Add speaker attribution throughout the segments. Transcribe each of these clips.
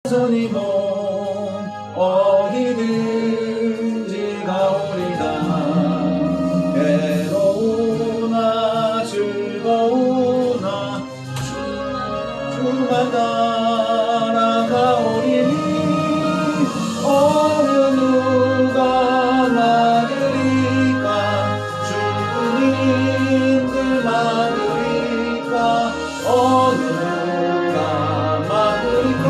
Speaker 1: 손이 몸 어디든지 가오리다. 괴로우나 즐거우나 주만 따라가오리니 어느 누가 막으리까. 주님들 막으리까. 어느 누가 막으리까.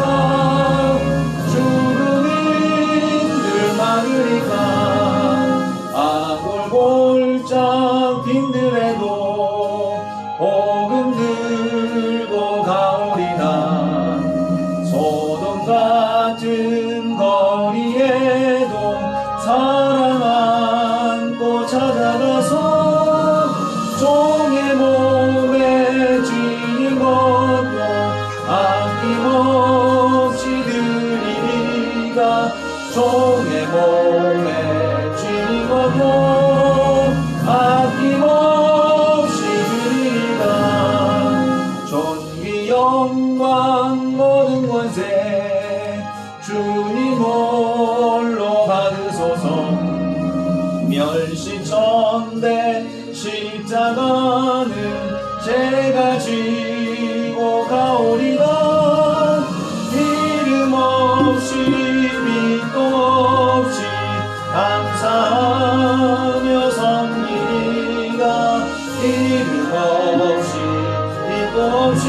Speaker 1: 주님들 막으리까. 아골골짝 빈들에도 복음 들고 가오리다. 소돔 같은 거리에도 사랑 안고 찾아가서 종의 몸에 쥐는 것도 아낌없이 드리리다. 종의 몸에 쥐는 것도 아낌없이 드리리다. 존귀 영광 모든 권세 주님 홀로 받으소서. 멸시천대 십자가는 제가 지고 가오리다. 이름 없이 빛도 없이 감사하며 섬기리다. 이름 없이 빛도 없이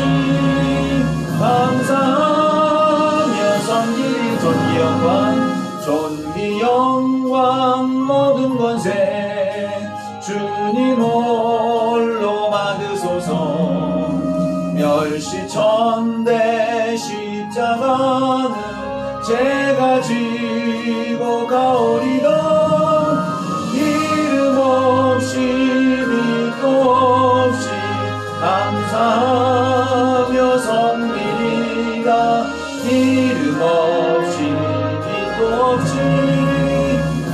Speaker 1: 감사하며 섬기리. 존귀 영광 모든 권세 주님 홀로 받으소서. 멸시천대 십자가는 제가 지고 가오리다. 이름 없이 빛도 없이 감사하며 섬기리다. 이름 없이 빛도 없이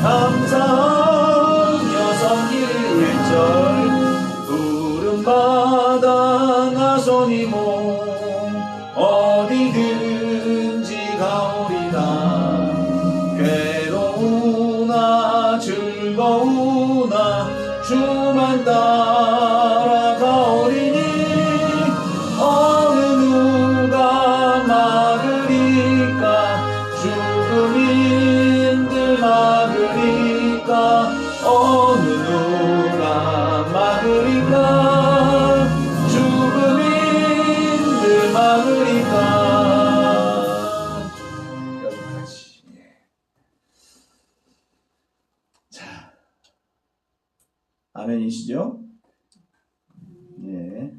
Speaker 1: 감사하며 섬기리. 1절 부름받아 나서니 몸 어디든지 가오리다. 괴로우나 즐거우나 주만 따라가오리니 어느 누가 막으리까. 죽음인들 막으리까. 어느 누가 막으리까. 죽음인들 막으리까. 여기까지. 자, 아멘이시죠? 예.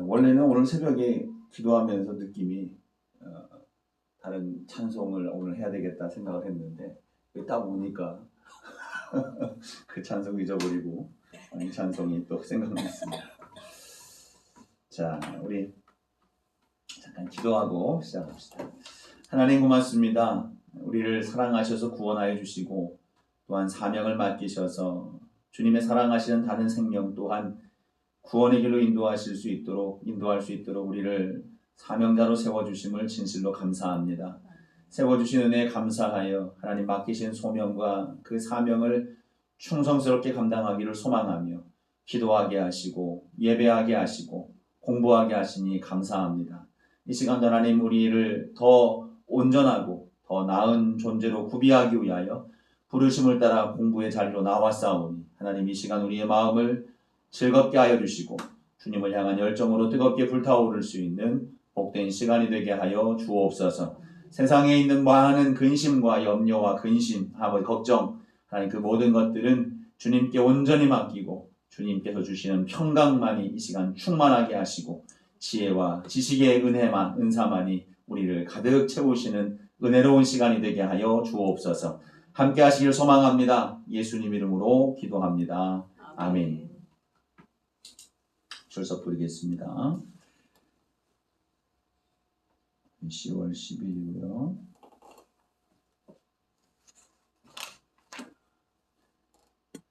Speaker 1: 원래는 오늘 새벽에 기도하면서 느낌이 다른 찬송을 오늘 해야 되겠다 생각을 했는데 딱 오니까 그 찬송 잊어버리고 이 찬송이 또 생각났습니다. 자, 우리 잠깐 기도하고 시작합시다. 하나님 고맙습니다. 우리를 사랑하셔서 구원하여 주시고 또한 사명을 맡기셔서 주님의 사랑하시는 다른 생명 또한 구원의 길로 인도할 수 있도록 우리를 사명자로 세워주심을 진실로 감사합니다. 세워주신 은혜에 감사하여 하나님 맡기신 소명과 그 사명을 충성스럽게 감당하기를 소망하며 기도하게 하시고 예배하게 하시고 공부하게 하시니 감사합니다. 이 시간도 하나님 우리를 더 온전하고 더 나은 존재로 구비하기 위하여 부르심을 따라 공부의 자리로 나왔사오니 하나님 이 시간 우리의 마음을 즐겁게 하여 주시고 주님을 향한 열정으로 뜨겁게 불타오를 수 있는 복된 시간이 되게 하여 주옵소서. 세상에 있는 많은 근심과 염려와 근심, 걱정, 하나님 그 모든 것들은 주님께 온전히 맡기고 주님께서 주시는 평강만이 이 시간 충만하게 하시고 지혜와 지식의 은사만이 우리를 가득 채우시는 은혜로운 시간이 되게 하여 주옵소서. 함께 하시길 소망합니다. 예수님 이름으로 기도합니다. 아멘. 출석 부르겠습니다. 10월 10일이고요.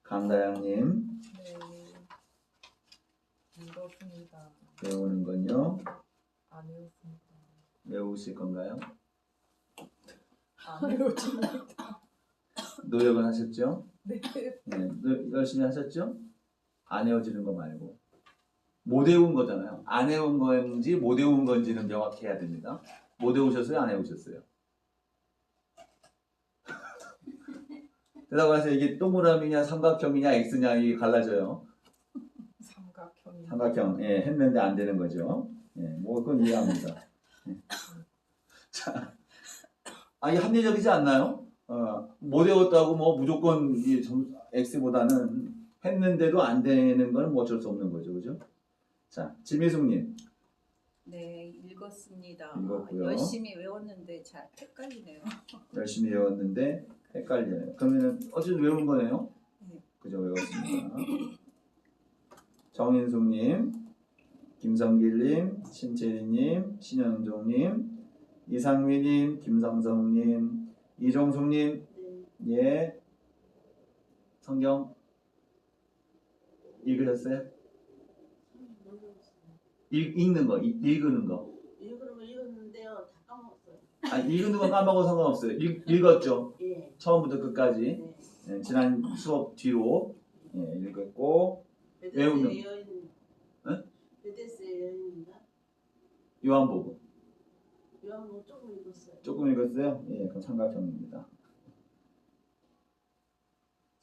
Speaker 1: 강다양님.
Speaker 2: 네. 읽었습니다.
Speaker 1: 외우는 건요?
Speaker 2: 안 외웠습니다.
Speaker 1: 외우실 건가요?
Speaker 2: 안 외워집니다.
Speaker 1: 노력은 하셨죠?
Speaker 2: 네.
Speaker 1: 네, 열심히 하셨죠? 안 외워지는 거 말고 못 외운 거잖아요. 안 외운 건지 못 외운 건지는 명확해야 됩니다. 못 외우셨어요? 안 외우셨어요? 대답하세요. 이게 동그라미냐 삼각형이냐 X냐 이게 갈라져요.
Speaker 2: 삼각형이.
Speaker 1: 삼각형 예, 했는데 안 되는 거죠. 예, 뭐 그건 이해합니다. 예. 자, 이게 합리적이지 않나요? 못 외웠다고 뭐 무조건 이 X보다는 했는데도 안 되는 건 뭐 어쩔 수 없는 거죠, 그죠? 자, 지미숙님.
Speaker 3: 네, 읽었습니다.
Speaker 1: 읽었고요.
Speaker 3: 열심히 외웠는데 잘 헷갈리네요.
Speaker 1: 열심히 외웠는데 헷갈려요. 그러면은 어쨌든 외운 거네요.
Speaker 3: 네.
Speaker 1: 그죠, 외웠습니다. 정인숙님, 김성길님, 신채리님, 신현종님, 이상미님, 김성성님, 이종숙님, 예, 성경 읽으셨어요? 읽는 거, 읽는 거.
Speaker 4: 읽었는데요, 다 까먹었어요.
Speaker 1: 읽는 건 까먹어도 상관없어요. 읽었죠?
Speaker 4: 예.
Speaker 1: 처음부터 끝까지.
Speaker 4: 네.
Speaker 1: 예, 지난 수업 뒤로 예, 읽었고 외우는.
Speaker 4: 베데스의 여인.
Speaker 1: 네?
Speaker 4: 베데스의 여인인가?
Speaker 1: 요한복음
Speaker 4: 요한복음 조금 읽었어요.
Speaker 1: 조금 읽었어요? 예, 그럼 삼각형입니다.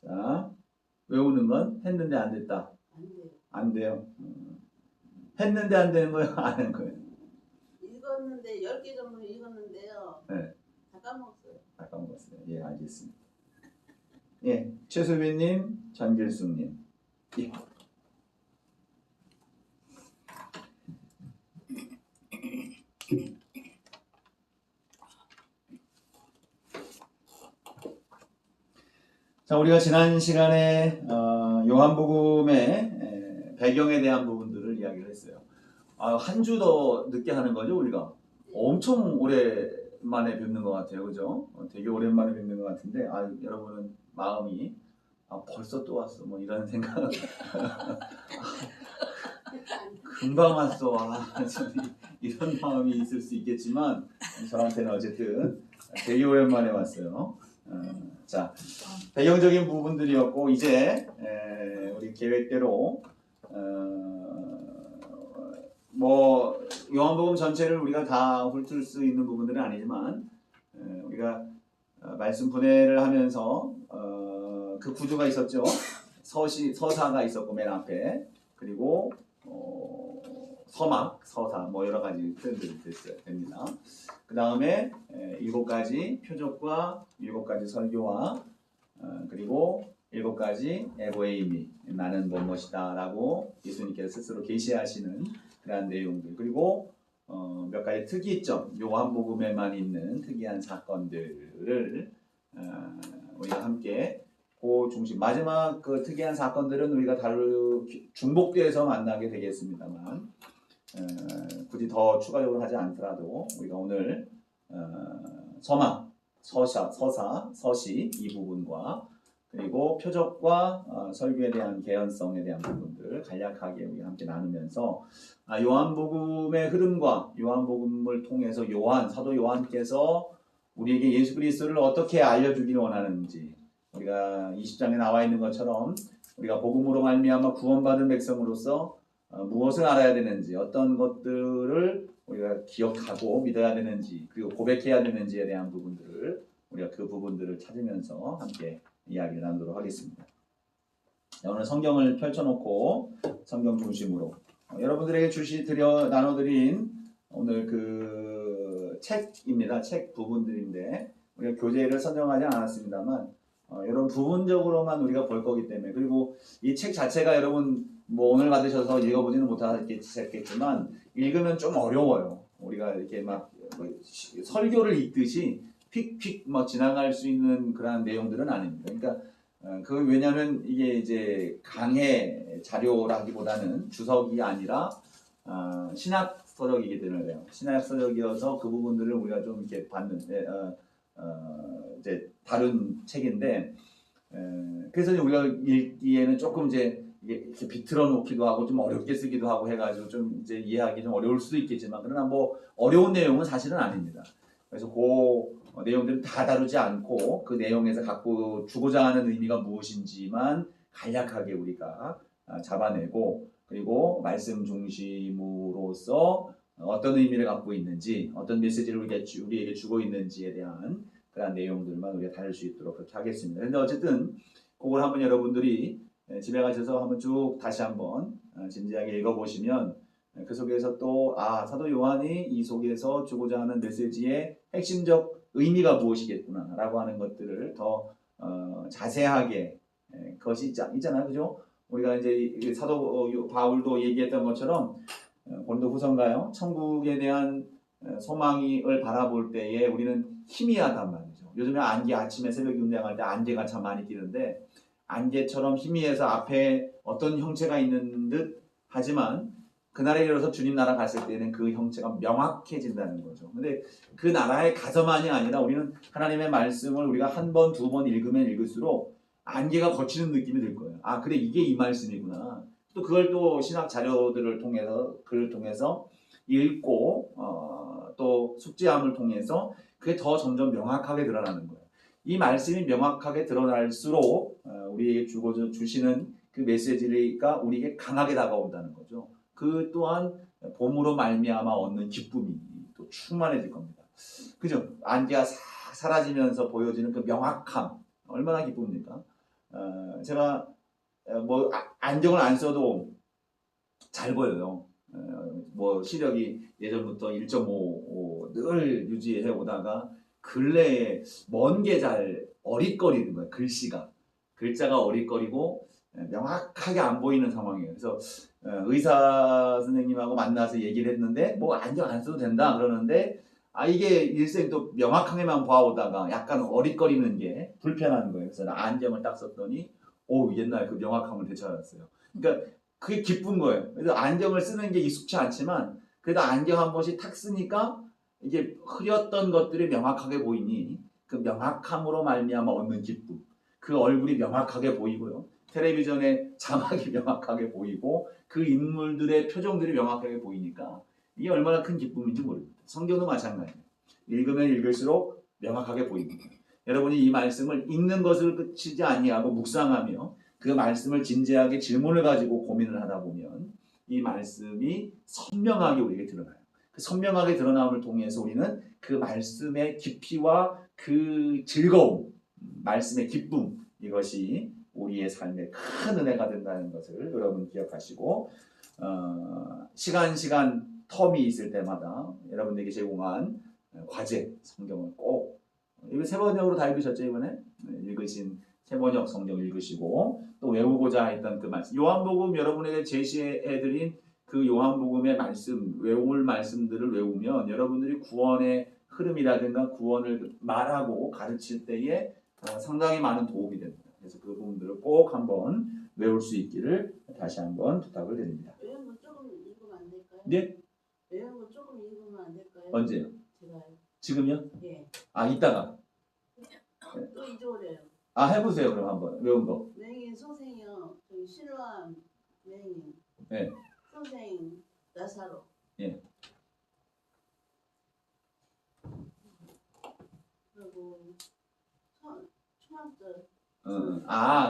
Speaker 1: 자, 외우는 건 했는데 안 됐다.
Speaker 4: 안 돼요.
Speaker 1: 안 돼요. 했는데 안 되는 거예요? 안 하는 거예요?
Speaker 4: 읽었는데 10개 정도 읽었는데요.
Speaker 1: 네.
Speaker 4: 다 까먹었어요.
Speaker 1: 다 까먹었어요. 예, 알겠습니다. 예, 최수빈님, 전길숙님. 예. 자, 우리가 지난 시간에 요한복음의 배경에 대한 부분들을 이야기를 했어요. 한 주 더 늦게 하는 거죠, 우리가? 엄청 오랜만에 뵙는 것 같아요, 그죠? 되게 오랜만에 뵙는 것 같은데, 여러분은 마음이 벌써 또 왔어, 뭐 이런 생각. 금방 왔어, 이런 마음이 있을 수 있겠지만 저한테는 어쨌든 되게 오랜만에 왔어요. 자, 배경적인 부분들이었고 이제 우리 계획대로 뭐 요한복음 전체를 우리가 다 훑을 수 있는 부분들은 아니지만 우리가 말씀 분해를 하면서 그 구조가 있었죠. 서사가 있었고 맨 앞에 그리고 서막, 서사 뭐 여러 가지 표현들이 됩니다. 그 다음에 7가지 표적과 7가지 설교와 그리고 7가지 에고에이미 나는 무엇이다 라고 예수님께서 스스로 계시하시는 그러한 내용들 그리고 몇 가지 특이점 요한복음에만 있는 특이한 사건들을 우리가 함께 그 중심 마지막 그 특이한 사건들은 우리가 중복돼서 만나게 되겠습니다만 굳이 더 추가적으로 하지 않더라도 우리가 오늘 서막, 서사, 서시 이 부분과 그리고 표적과 설교에 대한 개연성에 대한 부분들 간략하게 우리 함께 나누면서 요한복음의 흐름과 요한복음을 통해서 사도 요한께서 우리에게 예수 그리스도를 어떻게 알려주기를 원하는지 우리가 20장에 나와 있는 것처럼 우리가 복음으로 말미암아 구원받은 백성으로서 무엇을 알아야 되는지 어떤 것들을 우리가 기억하고 믿어야 되는지 그리고 고백해야 되는지에 대한 부분들을 우리가 그 부분들을 찾으면서 함께 이야기를 나누도록 하겠습니다. 오늘 성경을 펼쳐놓고 성경 중심으로 여러분들에게 나눠드린 오늘 그 책입니다. 책 부분들인데 우리가 교재를 선정하지 않았습니다만 이런 부분적으로만 우리가 볼 거기 때문에 그리고 이 책 자체가 여러분 뭐 오늘 받으셔서 읽어보지는 못하겠지만 읽으면 좀 어려워요. 우리가 이렇게 막 설교를 읽듯이 픽픽 막 지나갈 수 있는 그런 내용들은 아닙니다. 그러니까 왜냐하면 이게 이제 강해 자료라기보다는 주석이 아니라 신학 서적이기 때문에요. 신학 서적이어서 그 부분들을 우리가 좀 이렇게 봤는데 이제 다른 책인데 그래서 우리가 읽기에는 조금 이제 이렇게 비틀어 놓기도 하고 좀 어렵게 쓰기도 하고 해가지고 좀 이제 이해하기 좀 어려울 수도 있겠지만 그러나 뭐 어려운 내용은 사실은 아닙니다. 그래서 그 내용들은 다 다루지 않고 그 내용에서 갖고 주고자 하는 의미가 무엇인지만 간략하게 우리가 잡아내고 그리고 말씀 중심으로서 어떤 의미를 갖고 있는지 어떤 메시지를 우리에게 주고 있는지에 대한 그런 내용들만 우리가 다룰 수 있도록 그렇게 하겠습니다. 그런데 어쨌든 그걸 한번 여러분들이 집에 가셔서 한번 쭉 다시 한번 진지하게 읽어보시면 그 속에서 또 사도 요한이 이 속에서 주고자 하는 메시지의 핵심적 의미가 무엇이겠구나 라고 하는 것들을 더 자세하게 그것이 있잖아요. 그죠? 우리가 이제 사도 바울도 얘기했던 것처럼 고린도 후서인가요? 천국에 대한 소망을 바라볼 때에 우리는 희미하단 말이죠. 요즘에 안개 아침에 새벽 운동할 때 안개가 참 많이 끼는데 안개처럼 희미해서 앞에 어떤 형체가 있는 듯 하지만 그날에 이르러서 주님 나라 갔을 때는 그 형체가 명확해진다는 거죠. 근데 그 나라에 가서만이 아니라 우리는 하나님의 말씀을 우리가 한 번, 두 번 읽으면 읽을수록 안개가 거치는 느낌이 들 거예요. 그래 이게 이 말씀이구나. 또 그걸 또 신학 자료들을 통해서 글을 통해서 읽고 또 숙지함을 통해서 그게 더 점점 명확하게 드러나는 거예요. 이 말씀이 명확하게 드러날수록 우리에게 주시는 그 메시지가 우리에게 강하게 다가온다는 거죠. 그 또한 봄으로 말미암아 얻는 기쁨이 또 충만해질 겁니다. 그죠? 안개가 싹 사라지면서 보여지는 그 명확함 얼마나 기쁩니까? 제가 뭐 안경을 안 써도 잘 보여요. 뭐 시력이 예전부터 1.5 늘 유지해 오다가 근래에 먼 게 잘 어릿거리는 거예요. 글자가 어릿거리고 명확하게 안 보이는 상황이에요. 그래서 의사 선생님하고 만나서 얘기를 했는데 뭐 안경 안 써도 된다 그러는데 이게 일생 또 명확하게만 봐오다가 약간 어릿거리는 게 불편한 거예요. 그래서 안경을 딱 썼더니 옛날 그 명확함을 되찾았어요. 그러니까 그게 기쁜 거예요. 그래서 안경을 쓰는 게 익숙치 않지만 그래도 안경 한 번씩 탁 쓰니까 이게 흐렸던 것들이 명확하게 보이니 그 명확함으로 말미암아 얻는 기쁨. 그 얼굴이 명확하게 보이고요. 텔레비전에 자막이 명확하게 보이고 그 인물들의 표정들이 명확하게 보이니까 이게 얼마나 큰 기쁨인지 모릅니다. 성경도 마찬가지예요. 읽으면 읽을수록 명확하게 보입니다. 여러분이 이 말씀을 읽는 것을 그치지 아니하고 묵상하며 그 말씀을 진지하게 질문을 가지고 고민을 하다 보면 이 말씀이 선명하게 우리에게 드러나요. 그 선명하게 드러남을 통해서 우리는 그 말씀의 깊이와 그 즐거움, 말씀의 기쁨 이것이 우리의 삶에 큰 은혜가 된다는 것을 여러분 기억하시고 시간 텀이 있을 때마다 여러분들에게 제공한 과제 성경을 꼭 이거 세 번역으로 다 읽으셨죠 이번에? 읽으신 세 번역 성경 읽으시고 또 외우고자 했던 그 말씀 요한복음 여러분에게 제시해드린 그 요한복음의 말씀 외울 말씀들을 외우면 여러분들이 구원의 흐름이라든가 구원을 말하고 가르칠 때에 상당히 많은 도움이 됩니다. 그래서 그 부분들을 꼭 한번 외울 수 있기를 다시 한번 부탁을 드립니다.
Speaker 4: 외운 거 조금 읽으면 안 될까요?
Speaker 1: 네?
Speaker 4: 외운 거 조금 읽으면 안 될까요?
Speaker 1: 언제요?
Speaker 4: 제가요.
Speaker 1: 지금요?
Speaker 4: 예.
Speaker 1: 이따가.
Speaker 4: 또 잊어버려요.
Speaker 1: 해보세요 그럼 한번 외운 거.
Speaker 4: 맹인 선생이요. 저기 실로암 맹인.
Speaker 1: 네.
Speaker 4: 선생 나사로.
Speaker 1: 예.
Speaker 4: 그리고 초막절.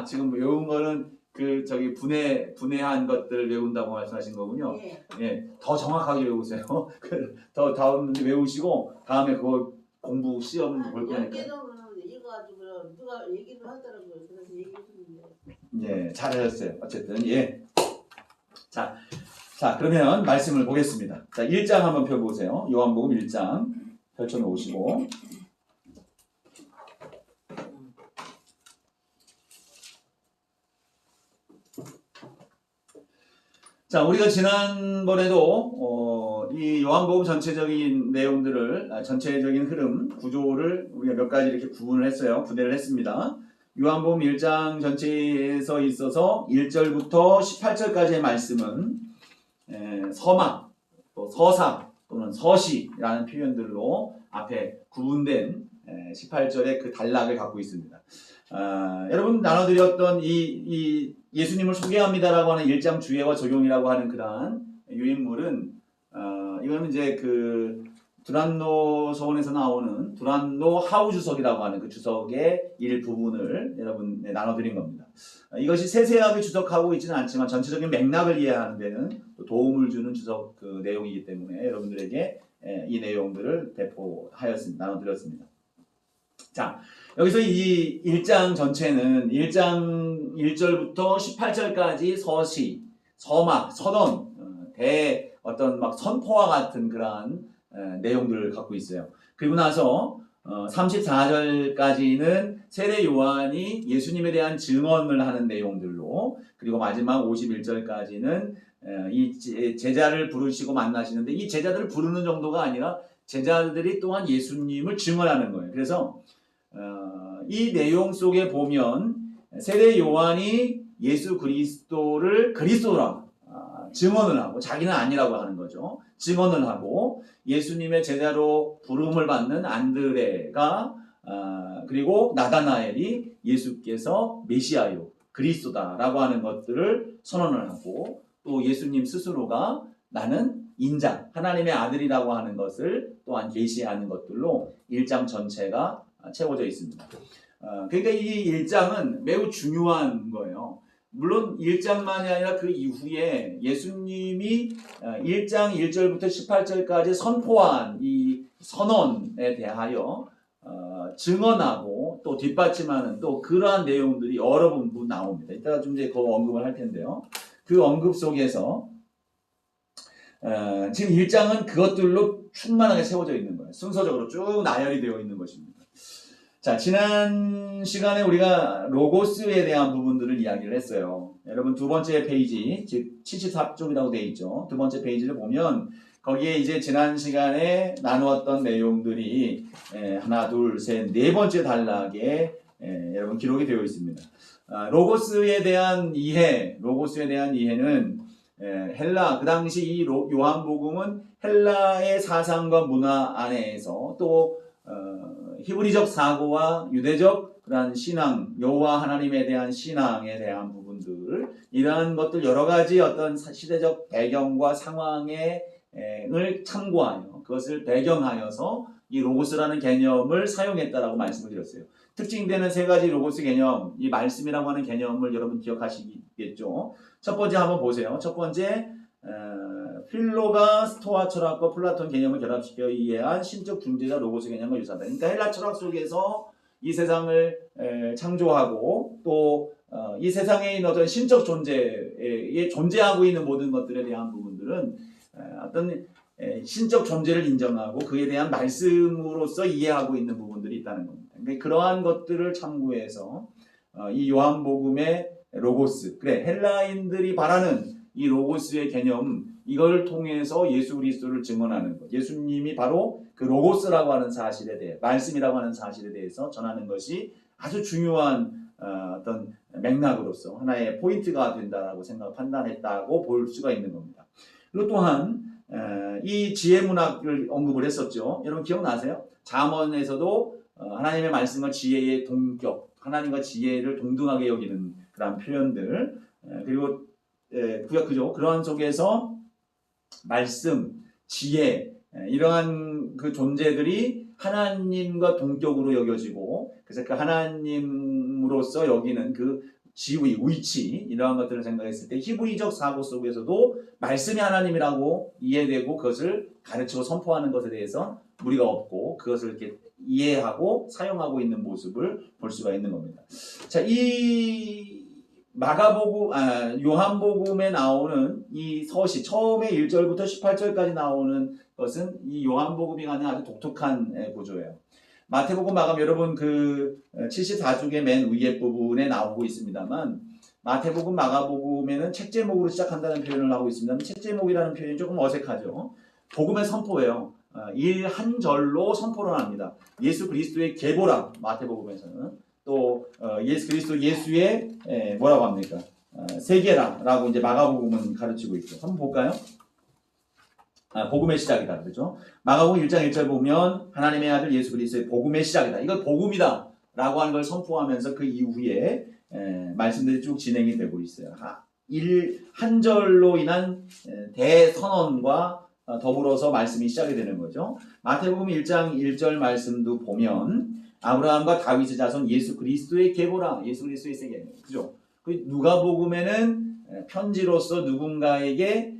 Speaker 1: 지금 외운 거는 그 저기 분해한 것들 외운다고 말씀하신 거군요.
Speaker 4: 예.
Speaker 1: 예, 더 정확하게 외우세요. 더 다음 외우시고 다음에 그거 공부 시험 볼
Speaker 4: 10개
Speaker 1: 거니까.
Speaker 4: 정도는 읽어가지고요. 누가 얘기도 하더라고요. 그래서 얘기해줬는데.
Speaker 1: 예, 잘하셨어요. 어쨌든 예. 자 그러면 말씀을 보겠습니다. 자 1장 한번 펴보세요. 요한복음 1장 펼쳐놓으시고. 자, 우리가 지난번에도 이 요한복음 전체적인 내용들을 전체적인 흐름, 구조를 우리가 몇 가지 이렇게 구분을 했어요. 분해를 했습니다. 요한복음 1장 전체에서 있어서 1절부터 18절까지의 말씀은 서막, 또 서사 또는 서시라는 표현들로 앞에 구분된 18절의 그 단락을 갖고 있습니다. 여러분 나눠드렸던 이 예수님을 소개합니다라고 하는 1장 주예와 적용이라고 하는 그러한 유인물은 이거는 이제 그 두란노 서원에서 나오는 두란노 하우 주석이라고 하는 그 주석의 일부분을 여러분 나눠드린 겁니다. 이것이 세세하게 주석하고 있지는 않지만 전체적인 맥락을 이해하는 데는 또 도움을 주는 주석 그 내용이기 때문에 여러분들에게 이 내용들을 배포하였습니다. 나눠드렸습니다. 자, 여기서 이 1장 전체는 1장 1절부터 18절까지 서시, 서막, 선언, 어떤 막 선포와 같은 그러한 내용들을 갖고 있어요. 그리고 나서 34절까지는 세례 요한이 예수님에 대한 증언을 하는 내용들로, 그리고 마지막 51절까지는 이 제자를 부르시고 만나시는데, 이 제자들을 부르는 정도가 아니라 제자들이 또한 예수님을 증언하는 거예요. 그래서 이 내용 속에 보면 세례 요한이 예수 그리스도를 그리스도라 증언을 하고, 자기는 아니라고 하는 거죠. 증언을 하고, 예수님의 제자로 부름을 받는 안드레가 그리고 나다나엘이 예수께서 메시아요, 그리스도다라고 하는 것들을 선언을 하고, 또 예수님 스스로가 나는 인자, 하나님의 아들이라고 하는 것을 또한 계시하는 것들로 1장 전체가 채워져 있습니다. 그러니까 이 1장은 매우 중요한 거예요. 물론 1장만이 아니라 그 이후에 예수님이 1장 1절부터 18절까지 선포한 이 선언에 대하여 증언하고 또 뒷받침하는 또 그러한 내용들이 여러 번 나옵니다. 이따가 좀 이제 그 언급을 할 텐데요. 그 언급 속에서 지금 1장은 그것들로 충만하게 세워져 있는 거예요. 순서적으로 쭉 나열이 되어 있는 것입니다. 자, 지난 시간에 우리가 로고스에 대한 부분들을 이야기를 했어요. 여러분 두 번째 페이지, 즉 74쪽이라고 되어 있죠. 두 번째 페이지를 보면 거기에 이제 지난 시간에 나누었던 내용들이 하나, 둘, 셋, 네 번째 단락에 여러분 기록이 되어 있습니다. 로고스에 대한 이해는 헬라, 그 당시 이 요한복음은 헬라의 사상과 문화 안에서 또 히브리적 사고와 유대적 그러한 신앙, 여호와 하나님에 대한 신앙에 대한 부분들, 이러한 것들 여러 가지 어떤 시대적 배경과 상황을 참고하여 그것을 배경하여서 이 로고스라는 개념을 사용했다라고 말씀을 드렸어요. 특징되는 세 가지 로고스 개념, 이 말씀이라고 하는 개념을 여러분 기억하시겠죠. 첫 번째 한번 보세요. 첫 번째, 필로가 스토아 철학과 플라톤 개념을 결합시켜 이해한 신적 존재자 로고스 개념과 유사하다. 그러니까 헬라 철학 속에서 이 세상을 창조하고 또 이 세상에 있는 어떤 신적 존재에 존재하고 있는 모든 것들에 대한 부분들은 어떤 신적 존재를 인정하고 그에 대한 말씀으로서 이해하고 있는 부분들이 있다는 겁니다. 그러니까 그러한 것들을 참고해서 이 요한복음의 로고스, 그래 헬라인들이 바라는 이 로고스의 개념, 이걸 통해서 예수 그리스도를 증언하는 것, 예수님이 바로 그 로고스라고 하는 사실에 대해, 말씀이라고 하는 사실에 대해서 전하는 것이 아주 중요한 어떤 맥락으로서 하나의 포인트가 된다라고 판단했다고 볼 수가 있는 겁니다. 그리고 또한 이 지혜문학을 언급을 했었죠. 여러분 기억나세요? 잠언에서도 하나님의 말씀과 지혜의 동격, 하나님과 지혜를 동등하게 여기는 그런 표현들, 그리고 그죠? 그러한 속에서 말씀, 지혜, 이러한 그 존재들이 하나님과 동격으로 여겨지고, 그래서 그 하나님으로서 여기는 그 지위, 위치, 이러한 것들을 생각했을 때 히브리적 사고 속에서도 말씀이 하나님이라고 이해되고 그것을 가르치고 선포하는 것에 대해서 무리가 없고 그것을 이렇게 이해하고 사용하고 있는 모습을 볼 수가 있는 겁니다. 자, 이 요한복음에 나오는 이 서시, 처음에 1절부터 18절까지 나오는 것은 이 요한복음이 갖는 아주 독특한 구조예요. 마태복음, 마감 여러분 그 74쪽의 맨 위에 부분에 나오고 있습니다만, 마태복음, 마가복음에는 책 제목으로 시작한다는 표현을 하고 있습니다만, 책 제목이라는 표현이 조금 어색하죠. 복음의 선포예요. 한 절로 선포를 합니다. 예수 그리스도의 계보라, 마태복음에서는. 또 예수 그리스도 예수의 뭐라고 합니까? 세계라라고 이제 마가복음은 가르치고 있죠. 한번 볼까요? 복음의 시작이다, 그렇죠? 마가복음 1장 1절 보면 하나님의 아들 예수 그리스도의 복음의 시작이다. 이걸 복음이다 라고 하는 걸 선포하면서 그 이후에 말씀들이 쭉 진행이 되고 있어요. 한 절로 인한 대선언과 더불어서 말씀이 시작이 되는 거죠. 마태복음 1장 1절 말씀도 보면 아브라함과 다윗의 자손 예수 그리스도의 계보라. 예수 그리스도의 세계. 그죠? 그 누가복음에는 편지로서 누군가에게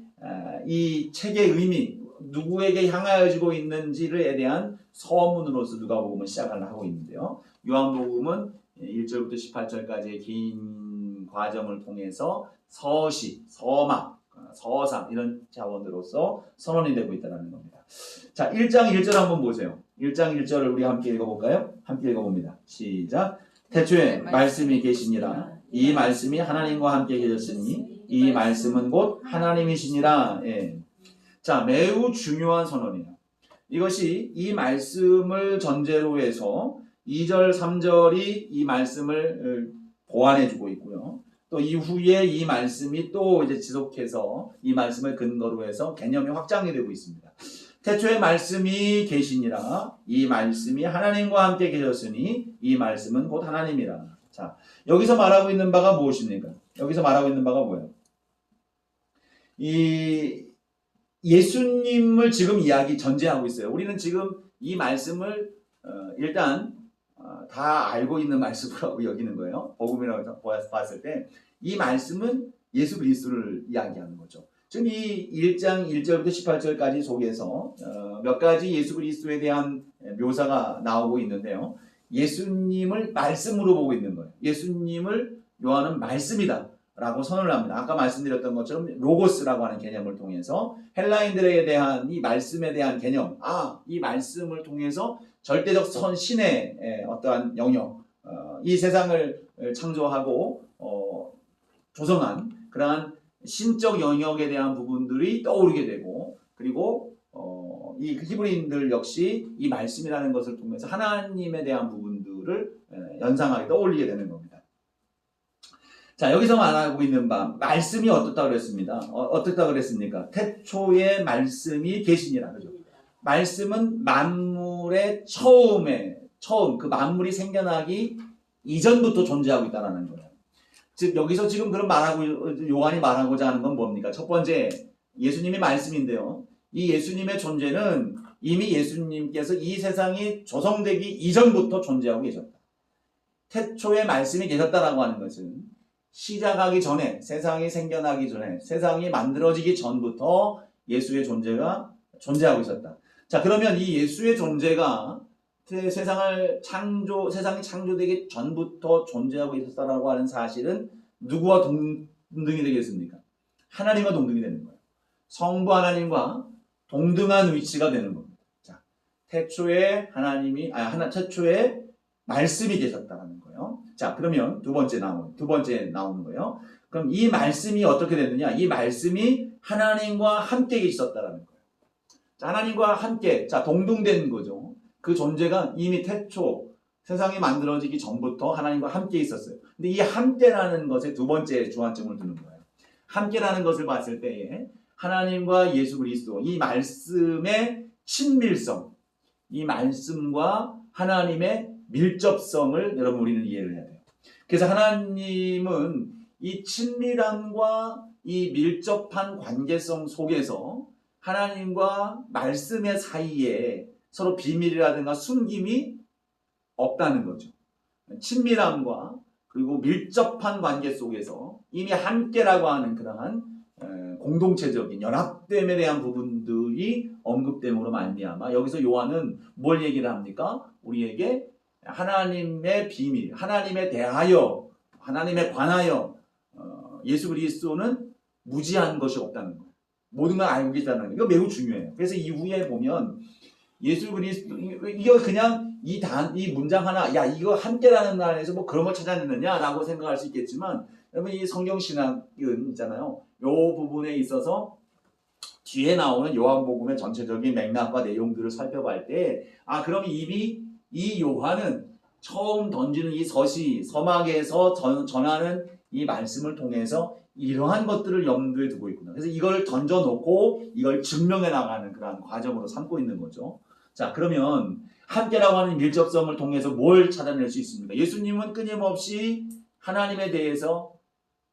Speaker 1: 이 책의 의미, 누구에게 향하여지고 있는지에 대한 서문으로서 누가복음은 시작을 하고 있는데요. 요한복음은 1절부터 18절까지의 긴 과정을 통해서 서시, 서막, 서사 이런 자원으로서 선언이 되고 있다는 겁니다. 자, 1장 1절 한번 보세요. 1장 1절을 우리 함께 읽어볼까요? 함께 읽어봅니다. 시작. 태초에 말씀이 계시니라. 이 말씀이 하나님과 함께 계셨으니 이 말씀은 곧 하나님이시니라. 예. 자, 매우 중요한 선언이에요. 이것이 이 말씀을 전제로 해서 2절, 3절이 이 말씀을 보완해주고 있고요. 또 이후에 이 말씀이 또 이제 지속해서 이 말씀을 근거로 해서 개념이 확장이 되고 있습니다. 태초에 말씀이 계시니라. 이 말씀이 하나님과 함께 계셨으니 이 말씀은 곧 하나님이라. 자, 여기서 말하고 있는 바가 무엇입니까? 여기서 말하고 있는 바가 뭐예요? 이 예수님을 지금 전제하고 있어요. 우리는 지금 이 말씀을 일단 다 알고 있는 말씀이라고 여기는 거예요. 복음이라고 봤을 때 이 말씀은 예수 그리스도를 이야기하는 거죠. 지금 이 1장 1절부터 18절까지 속에서 몇 가지 예수 그리스도에 대한 묘사가 나오고 있는데요. 예수님을 말씀으로 보고 있는 거예요. 예수님을 요한은 말씀이다 라고 선언을 합니다. 아까 말씀드렸던 것처럼 로고스라고 하는 개념을 통해서 헬라인들에 대한 이 말씀에 대한 개념, 이 말씀을 통해서 절대적 신의 어떠한 영역, 이 세상을 창조하고 조성한 그러한 신적 영역에 대한 부분들이 떠오르게 되고, 그리고 이 히브리인들 역시 이 말씀이라는 것을 통해서 하나님에 대한 부분들을 연상하게 떠올리게 되는 겁니다. 자, 여기서 말하고 있는 바 말씀이 어떻다 그랬습니다. 어떻다 그랬습니까? 태초에 말씀이 계시니라. 그죠? 말씀은 만물의 처음 그 만물이 생겨나기 이전부터 존재하고 있다는 거예요. 즉 여기서 지금 그런 요한이 말하고자 하는 건 뭡니까? 첫 번째, 예수님이 말씀인데요. 이 예수님의 존재는 이미 예수님께서 이 세상이 조성되기 이전부터 존재하고 계셨다. 태초에 말씀이 계셨다라고 하는 것은 시작하기 전에, 세상이 생겨나기 전에, 세상이 만들어지기 전부터 예수의 존재가 존재하고 있었다. 자, 그러면 이 예수의 존재가 세상이 창조되기 전부터 존재하고 있었다라고 하는 사실은 누구와 동등이 되겠습니까? 하나님과 동등이 되는 거예요. 성부 하나님과 동등한 위치가 되는 겁니다. 자, 태초에 태초에 말씀이 계셨다는 거예요. 자, 그러면 두 번째 나오는 거예요. 그럼 이 말씀이 어떻게 됐느냐? 이 말씀이 하나님과 함께 계셨다라는 거예요. 자, 하나님과 함께, 동등된 거죠. 그 존재가 이미 태초, 세상이 만들어지기 전부터 하나님과 함께 있었어요. 근데 이 함께라는 것에 두 번째 주안점을 두는 거예요. 함께라는 것을 봤을 때에 하나님과 예수 그리스도, 이 말씀의 친밀성, 이 말씀과 하나님의 밀접성을 여러분 우리는 이해를 해야 돼요. 그래서 하나님은 이 친밀함과 이 밀접한 관계성 속에서 하나님과 말씀의 사이에 서로 비밀이라든가 숨김이 없다는 거죠. 친밀함과 그리고 밀접한 관계 속에서 이미 함께라고 하는 그러한 공동체적인 연합됨에 대한 부분들이 언급됨으로 말미암아 여기서 요한은 뭘 얘기를 합니까? 우리에게 하나님의 비밀, 하나님에 대하여, 하나님에 관하여 예수 그리스도는 무지한 것이 없다는 거예요. 모든 걸 알고 계시다는 거예요. 이거 매우 중요해요. 그래서 이후에 보면 예수 그리스도, 이거 그냥 이 문장 하나, 이거 함께라는 말에서 뭐 그런 걸 찾아냈느냐라고 생각할 수 있겠지만, 여러분 이 성경신학은 있잖아요. 요 부분에 있어서 뒤에 나오는 요한복음의 전체적인 맥락과 내용들을 살펴볼 때, 그럼 이미 이 요한은 처음 던지는 이 서막에서 전하는 이 말씀을 통해서 이러한 것들을 염두에 두고 있구나. 그래서 이걸 던져놓고 이걸 증명해 나가는 그런 과정으로 삼고 있는 거죠. 자, 그러면 함께라고 하는 밀접성을 통해서 뭘 찾아낼 수 있습니까? 예수님은 끊임없이 하나님에 대해서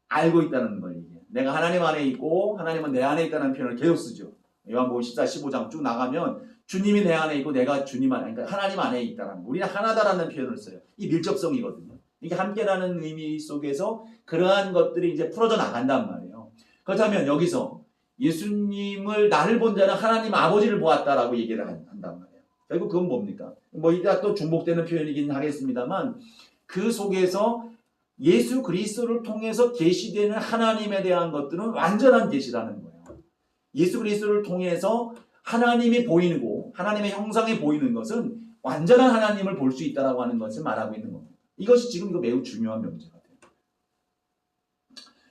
Speaker 1: 알고 있다는 걸 얘기해요. 내가 하나님 안에 있고 하나님은 내 안에 있다는 표현을 계속 쓰죠. 요한복음 14, 15장 쭉 나가면 주님이 내 안에 있고 내가 주님 안에, 그러니까 하나님 안에 있다라는 거. 우리는 하나다라는 표현을 써요. 이 밀접성이거든요. 이게 함께라는 의미 속에서 그러한 것들이 이제 풀어져 나간단 말이에요. 그렇다면 여기서 예수님을 나를 본 자는 하나님 아버지를 보았다라고 얘기를 한단 말이에요. 결국 그건 뭡니까? 뭐 이따 또 중복되는 표현이긴 하겠습니다만 그 속에서 예수 그리스도를 통해서 계시되는 하나님에 대한 것들은 완전한 계시라는 거예요. 예수 그리스도를 통해서 하나님이 보이고 하나님의 형상이 보이는 것은 완전한 하나님을 볼 수 있다라고 하는 것을 말하고 있는 겁니다. 이것이 지금 이거 매우 중요한 명제가 돼요.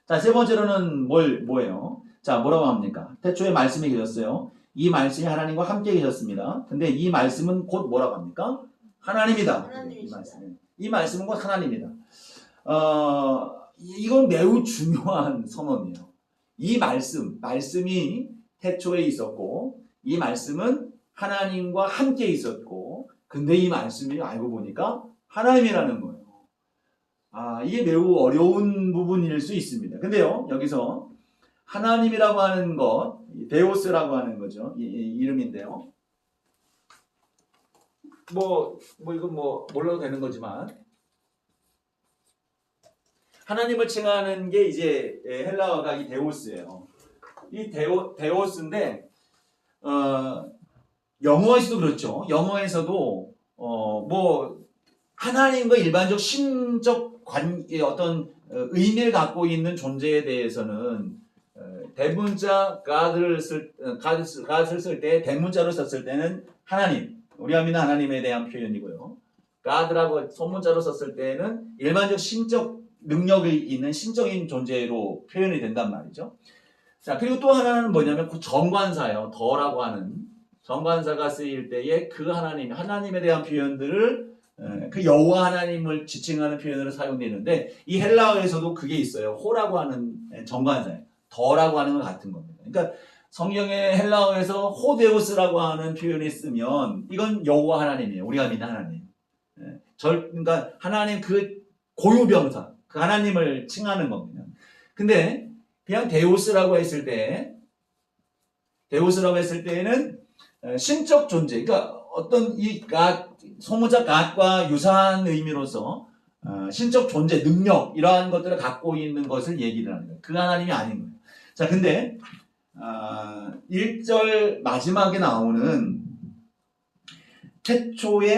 Speaker 1: 자, 세 번째로는 뭐예요? 자, 뭐라고 합니까? 태초에 말씀이 계셨어요. 이 말씀이 하나님과 함께 계셨습니다. 근데 이 말씀은 곧 뭐라고 합니까? 하나님이다. 이 말씀은 곧 하나님이다. 이건 매우 중요한 선언이에요. 이 말씀이 태초에 있었고 이 말씀은 하나님과 함께 있었고 근데 이 말씀이 알고 보니까 하나님이라는 거예요. 이게 매우 어려운 부분일 수 있습니다. 근데요, 여기서 하나님이라고 하는 것, 데오스라고 하는 거죠. 이름인데요. 이건 몰라도 되는 거지만 하나님을 칭하는 게 이제 헬라어가 이 데오스예요. 이 데오스인데 영어에서도 그렇죠. 영어에서도 하나님과 일반적 심적 어떤 의미를 갖고 있는 존재에 대해서는 대문자 God를 쓸 때 대문자로 썼을 때는 하나님, 우리가 믿는 하나님에 대한 표현이고요. God라고 소문자로 썼을 때는 일반적 심적 능력이 있는 신적인 존재로 표현이 된단 말이죠. 자, 그리고 또 하나는 뭐냐면 그 정관사예요. 더라고 하는 정관사가 쓰일 때에 그 하나님에 대한 표현들을 그 여호와 하나님을 지칭하는 표현으로 사용되는데 이 헬라어에서도 그게 있어요. 호라고 하는 정관사예요. 더라고 하는 것 같은 겁니다. 그러니까 성경의 헬라어에서 호데우스라고 하는 표현이 쓰면 이건 여호와 하나님이에요. 우리가 믿는 하나님. 그러니까 하나님 그 고유병사, 그 하나님을 칭하는 겁니다. 근데 그냥 데우스라고 했을 때에는 신적 존재, 그러니까 어떤 소문자 God과 유사한 의미로서 신적 존재, 능력 이러한 것들을 갖고 있는 것을 얘기를 하는 거예요. 그 하나님이 아닌 거예요. 자, 근데 1절 마지막에 나오는 태초에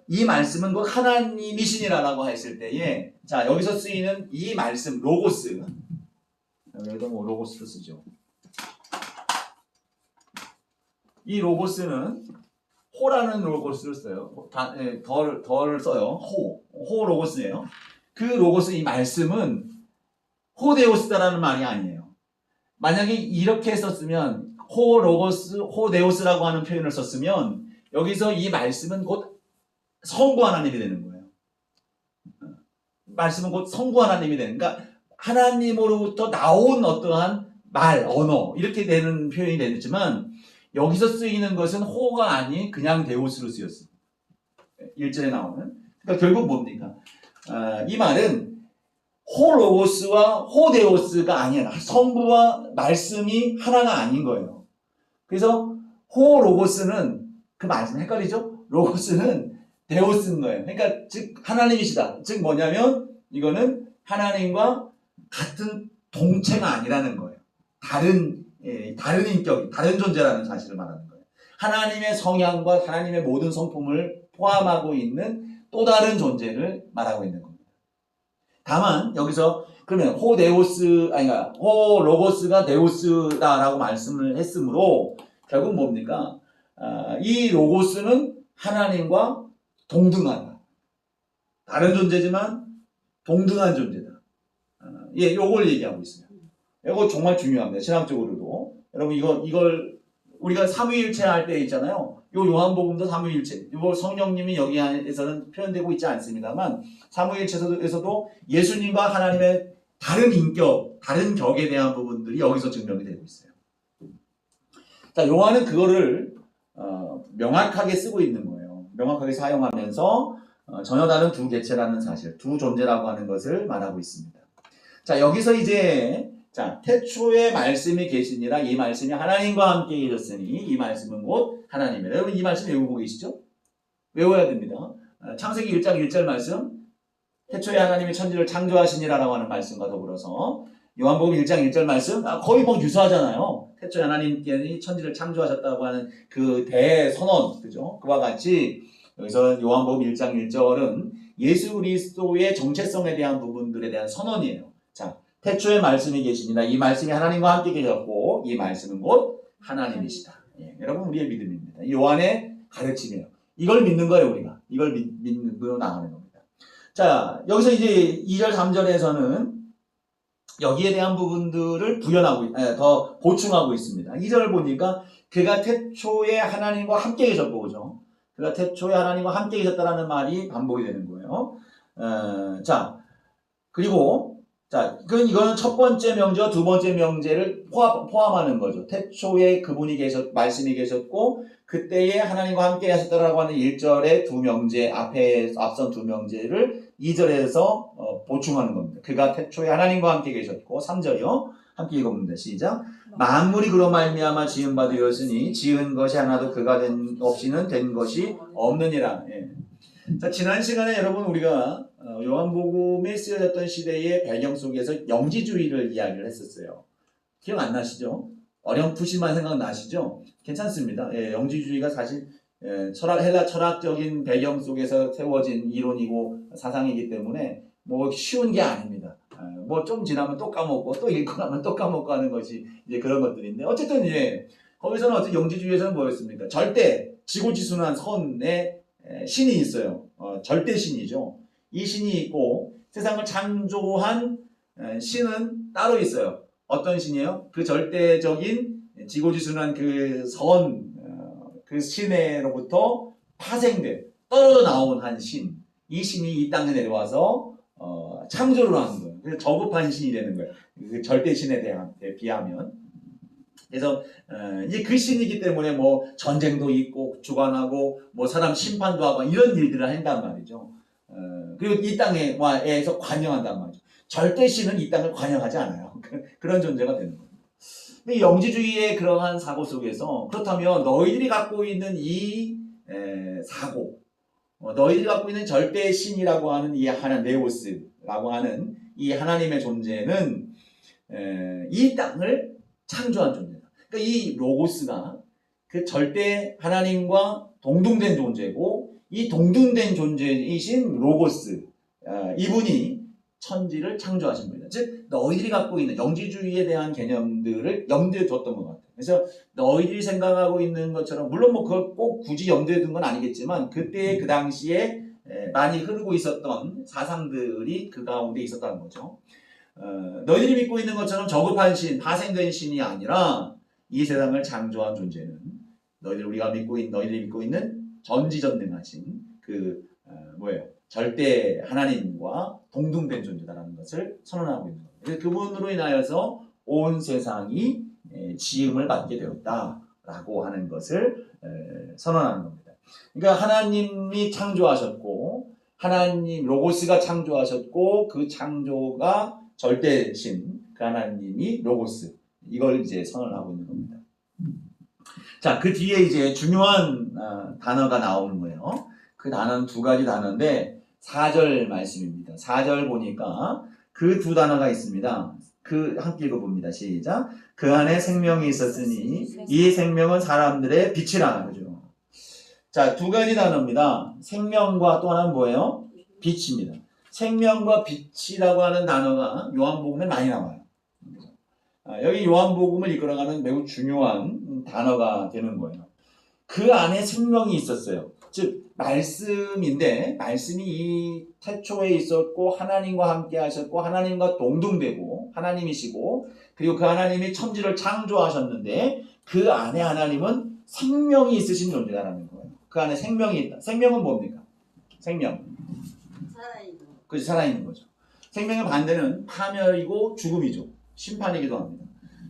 Speaker 1: 이 말씀은 곧 하나님이시니라라고 했을 때에 자, 여기서 쓰이는 이 말씀 로고스, 여기도 로고스를 쓰죠. 이 로고스는 호라는 로고스를 써요. 덜을 써요. 호 로고스예요. 그 로고스 이 말씀은 호데오스다라는 말이 아니에요. 만약에 이렇게 썼으면 호데오스라고 하는 표현을 썼으면 여기서 이 말씀은 곧 성부 하나님이 되는 거예요. 말씀은 곧 성부 하나님이 되는, 그러니까 하나님으로부터 나온 어떠한 말, 언어 이렇게 되는 표현이 되지만 여기서 쓰이는 것은 호가 아닌 그냥 데우스로 쓰였습니다. 1절에 나오는. 그러니까 결국 뭡니까? 이 말은 호로고스와 호데오스가 아니라 성부와 말씀이 하나가 아닌 거예요. 그래서 호로고스는 그 말씀 헷갈리죠? 로고스는 데오스인 거예요. 그러니까 즉 하나님이시다. 즉 뭐냐면 이거는 하나님과 같은 동체가 아니라는 거예요. 다른 인격, 다른 존재라는 사실을 말하는 거예요. 하나님의 성향과 하나님의 모든 성품을 포함하고 있는 또 다른 존재를 말하고 있는 겁니다. 다만 여기서 그러면 호로고스가 데우스다라고 말씀을 했으므로 결국 뭡니까? 이 로고스는 하나님과 동등하다. 다른 존재지만 동등한 존재다. 요걸 얘기하고 있어요. 이거 정말 중요합니다. 신학적으로도. 여러분 이걸 우리가 삼위일체 할 때 있잖아요. 요한복음도 삼위일체. 이거 성령님이 여기 안에서는 표현되고 있지 않습니다만 삼위일체에서도 예수님과 하나님의 다른 인격, 다른 격에 대한 부분들이 여기서 증명이 되고 있어요. 자, 요한은 그거를 명확하게 쓰고 있는 거예요. 명확하게 사용하면서 전혀 다른 두 개체라는 사실, 두 존재라고 하는 것을 말하고 있습니다. 자, 여기서 이제 자, 태초에 말씀이 계시니라. 이 말씀이 하나님과 함께 계셨으니 이 말씀은 곧 하나님이라. 여러분 이 말씀 외우고 계시죠? 외워야 됩니다. 창세기 1장 1절 말씀, 태초에 하나님이 천지를 창조하시니라라고 하는 말씀과 더불어서 요한복음 1장 1절 말씀, 거의 뭐 유사하잖아요. 태초에 하나님께서 천지를 창조하셨다고 하는 그 대선언, 그죠? 그와 같이 여기서 요한복음 1장 1절은 예수 그리스도의 정체성에 대한 부분들에 대한 선언이에요. 자, 태초에 말씀이 계시니라. 이 말씀이 하나님과 함께 계셨고 이 말씀은 곧 하나님이시다. 예, 여러분 우리의 믿음입니다. 요한의 가르침이에요. 이걸 믿는 거예요, 우리가. 이걸 믿고 나가는 겁니다. 자, 여기서 이제 2절, 3절에서는 여기에 대한 부분들을 더 보충하고 있습니다. 2절을 보니까 그가 태초에 하나님과 함께 계셨고, 그죠? 그가 태초에 하나님과 함께 계셨다라는 말이 반복이 되는 거예요. 자, 그리고 이거는 첫 번째 명제와 두 번째 명제를 포함하는 거죠. 태초에 그분이 말씀이 계셨고, 그때에 하나님과 함께 하셨다라고 하는 1절의 두 명제, 앞선 두 명제를 2절에서 보충하는 겁니다. 그가 태초에 하나님과 함께 계셨고, 3절이요. 함께 읽어봅니다. 시작. 만물이 그로 말미암아 지은 바 되었으니 지은 것이 하나도 그가 없이는 된 것이 없느니라. 예. 자, 지난 시간에 여러분 우리가 요한복음에 쓰여졌던 시대의 배경 속에서 영지주의를 이야기를 했었어요. 기억 안 나시죠? 어렴풋이만 생각나시죠? 괜찮습니다. 예, 영지주의가 사실 헬라 철학적인 배경 속에서 세워진 이론이고 사상이기 때문에 뭐 쉬운 게 아닙니다. 뭐 좀 지나면 또 까먹고 또 읽고 나면 또 까먹고 하는 것이 이제 그런 것들인데 어쨌든 이제 거기서는 어쨌든 영지주의에서는 뭐였습니까? 절대 지고지순한 선의 신이 있어요. 절대 신이죠. 이 신이 있고 세상을 창조한 신은 따로 있어요. 어떤 신이에요? 그 절대적인 지고지순한 그 신으로부터 파생된 떨어져 나온 한 신. 이 신이 이 땅에 내려와서 창조를 하는 거예요. 그래서 저급한 신이 되는 거예요. 그 절대 신에 비하면. 그래서 이제 그 신이기 때문에 뭐 전쟁도 있고 주관하고 뭐 사람 심판도 하고 이런 일들을 한단 말이죠. 그리고 이 땅에서 관여한단 말이죠. 절대 신은 이 땅을 관여하지 않아요. 그런 존재가 되는 거예요. 근데 영지주의의 그러한 사고 속에서 그렇다면 너희들이 갖고 있는 이 사고, 너희들이 갖고 있는 절대 신이라고 하는 이 네오스라고 하는 이 하나님의 존재는 이 땅을 창조한 존재다. 그러니까 이 로고스가 그 절대 하나님과 동등된 존재고 이 동등된 존재이신 로고스 이분이 천지를 창조하신 분이다. 즉 너희들이 갖고 있는 영지주의에 대한 개념들을 염두에 뒀던 것 같아요. 그래서 너희들이 생각하고 있는 것처럼 물론 뭐 그걸 꼭 굳이 염두에 둔 건 아니겠지만 그때 그 당시에 많이 흐르고 있었던 사상들이 그 가운데 있었다는 거죠. 너희들이 믿고 있는 것처럼 저급한 신, 파생된 신이 아니라 이 세상을 창조한 존재는 너희들이 믿고 있는 전지전능하신 절대 하나님과 동등된 존재다라는 것을 선언하고 있는 겁니다. 그래서 그분으로 인하여서 온 세상이 지음을 받게 되었다라고 하는 것을 선언하는 겁니다. 그러니까 하나님이 창조하셨고 하나님 로고스가 창조하셨고 그 창조가 절대신 그 하나님이 로고스 이걸 이제 선언하고 있는 겁니다. 자, 그 뒤에 이제 중요한 단어가 나오는 거예요. 그 단어는 두 가지 단어인데 4절 말씀입니다. 4절 보니까 그 두 단어가 있습니다. 함께 읽어봅니다. 시작. 그 안에 생명이 있었으니 이 생명은 사람들의 빛이라. 그죠? 자, 두 가지 단어입니다. 생명과 또 하나는 뭐예요? 빛입니다. 생명과 빛이라고 하는 단어가 요한복음에 많이 나와요. 여기 요한복음을 이끌어가는 매우 중요한 단어가 되는 거예요. 그 안에 생명이 있었어요. 즉 말씀인데 말씀이 이 태초에 있었고 하나님과 함께 하셨고 하나님과 동등되고 하나님이시고 그리고 그 하나님이 천지를 창조하셨는데 그 안에 하나님은 생명이 있으신 존재라는 거예요. 그 안에 생명이 있다. 생명은 뭡니까? 생명.
Speaker 4: 살아있는 거.
Speaker 1: 그렇지, 살아있는 거죠. 생명의 반대는 파멸이고 죽음이죠. 심판이기도 합니다.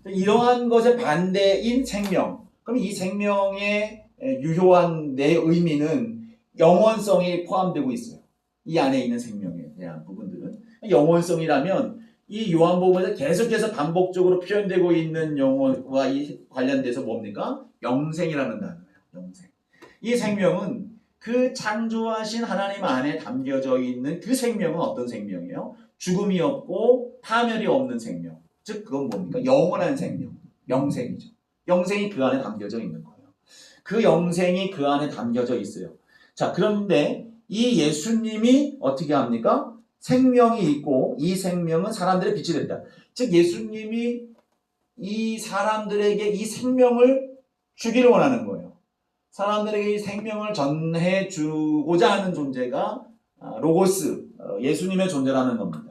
Speaker 1: 이러한 것의 반대인 생명. 그럼 이 생명의 유효한 내 의미는 영원성이 포함되고 있어요. 이 안에 있는 생명에 대한 부분들은 영원성이라면 이 요한복음에서 계속해서 반복적으로 표현되고 있는 용어와 관련돼서 뭡니까? 영생이라는 단어예요. 영생. 이 생명은 그 창조하신 하나님 안에 담겨져 있는 그 생명은 어떤 생명이에요? 죽음이 없고 파멸이 없는 생명. 즉 그건 뭡니까? 영원한 생명. 영생이죠. 영생이 그 안에 담겨져 있는 거예요. 그 영생이 그 안에 담겨져 있어요. 자, 그런데 이 예수님이 어떻게 합니까? 생명이 있고 이 생명은 사람들의 빛이 된다. 즉 예수님이 이 사람들에게 이 생명을 주기를 원하는 거예요. 사람들에게 이 생명을 전해주고자 하는 존재가 로고스, 예수님의 존재라는 겁니다.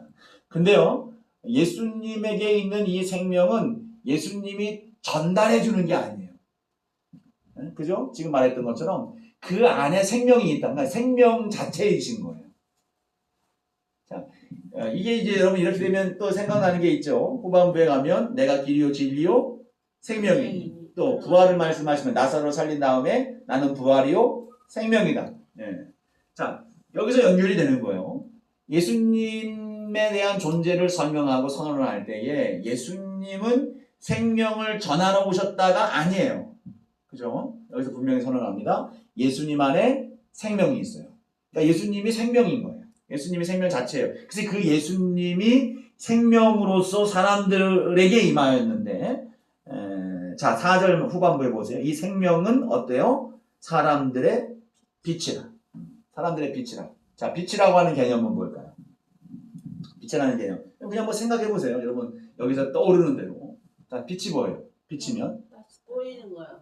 Speaker 1: 근데요, 예수님에게 있는 이 생명은 예수님이 전달해 주는 게 아니에요. 그죠? 지금 말했던 것처럼 그 안에 생명이 있다. 그러니까 생명 자체이신 거예요. 자, 이게 이제 여러분 이렇게 되면 또 생각나는 게 있죠. 후반부에 가면 내가 길이요 진리요 생명이니. 또 부활을 말씀하시면 나사로를 살린 다음에 나는 부활이요 생명이다. 예. 자, 여기서 연결이 되는 거예요. 예수님에 대한 존재를 설명하고 선언을 할 때에 예수님은 생명을 전하러 오셨다가 아니에요. 그죠? 여기서 분명히 선언합니다. 예수님 안에 생명이 있어요. 그러니까 예수님이 생명인 거예요. 예수님이 생명 자체예요. 그래서 그 예수님이 생명으로서 사람들에게 임하였는데 자, 4절 후반부에 보세요. 이 생명은 어때요? 사람들의 빛이라. 사람들의 빛이라. 자, 빛이라고 하는 개념은 뭘까요? 빛이라는 개념. 그냥 뭐 생각해 보세요. 여러분, 여기서 떠오르는 대로. 자, 빛이 뭐예요? 빛이면?
Speaker 4: 보이는 거야.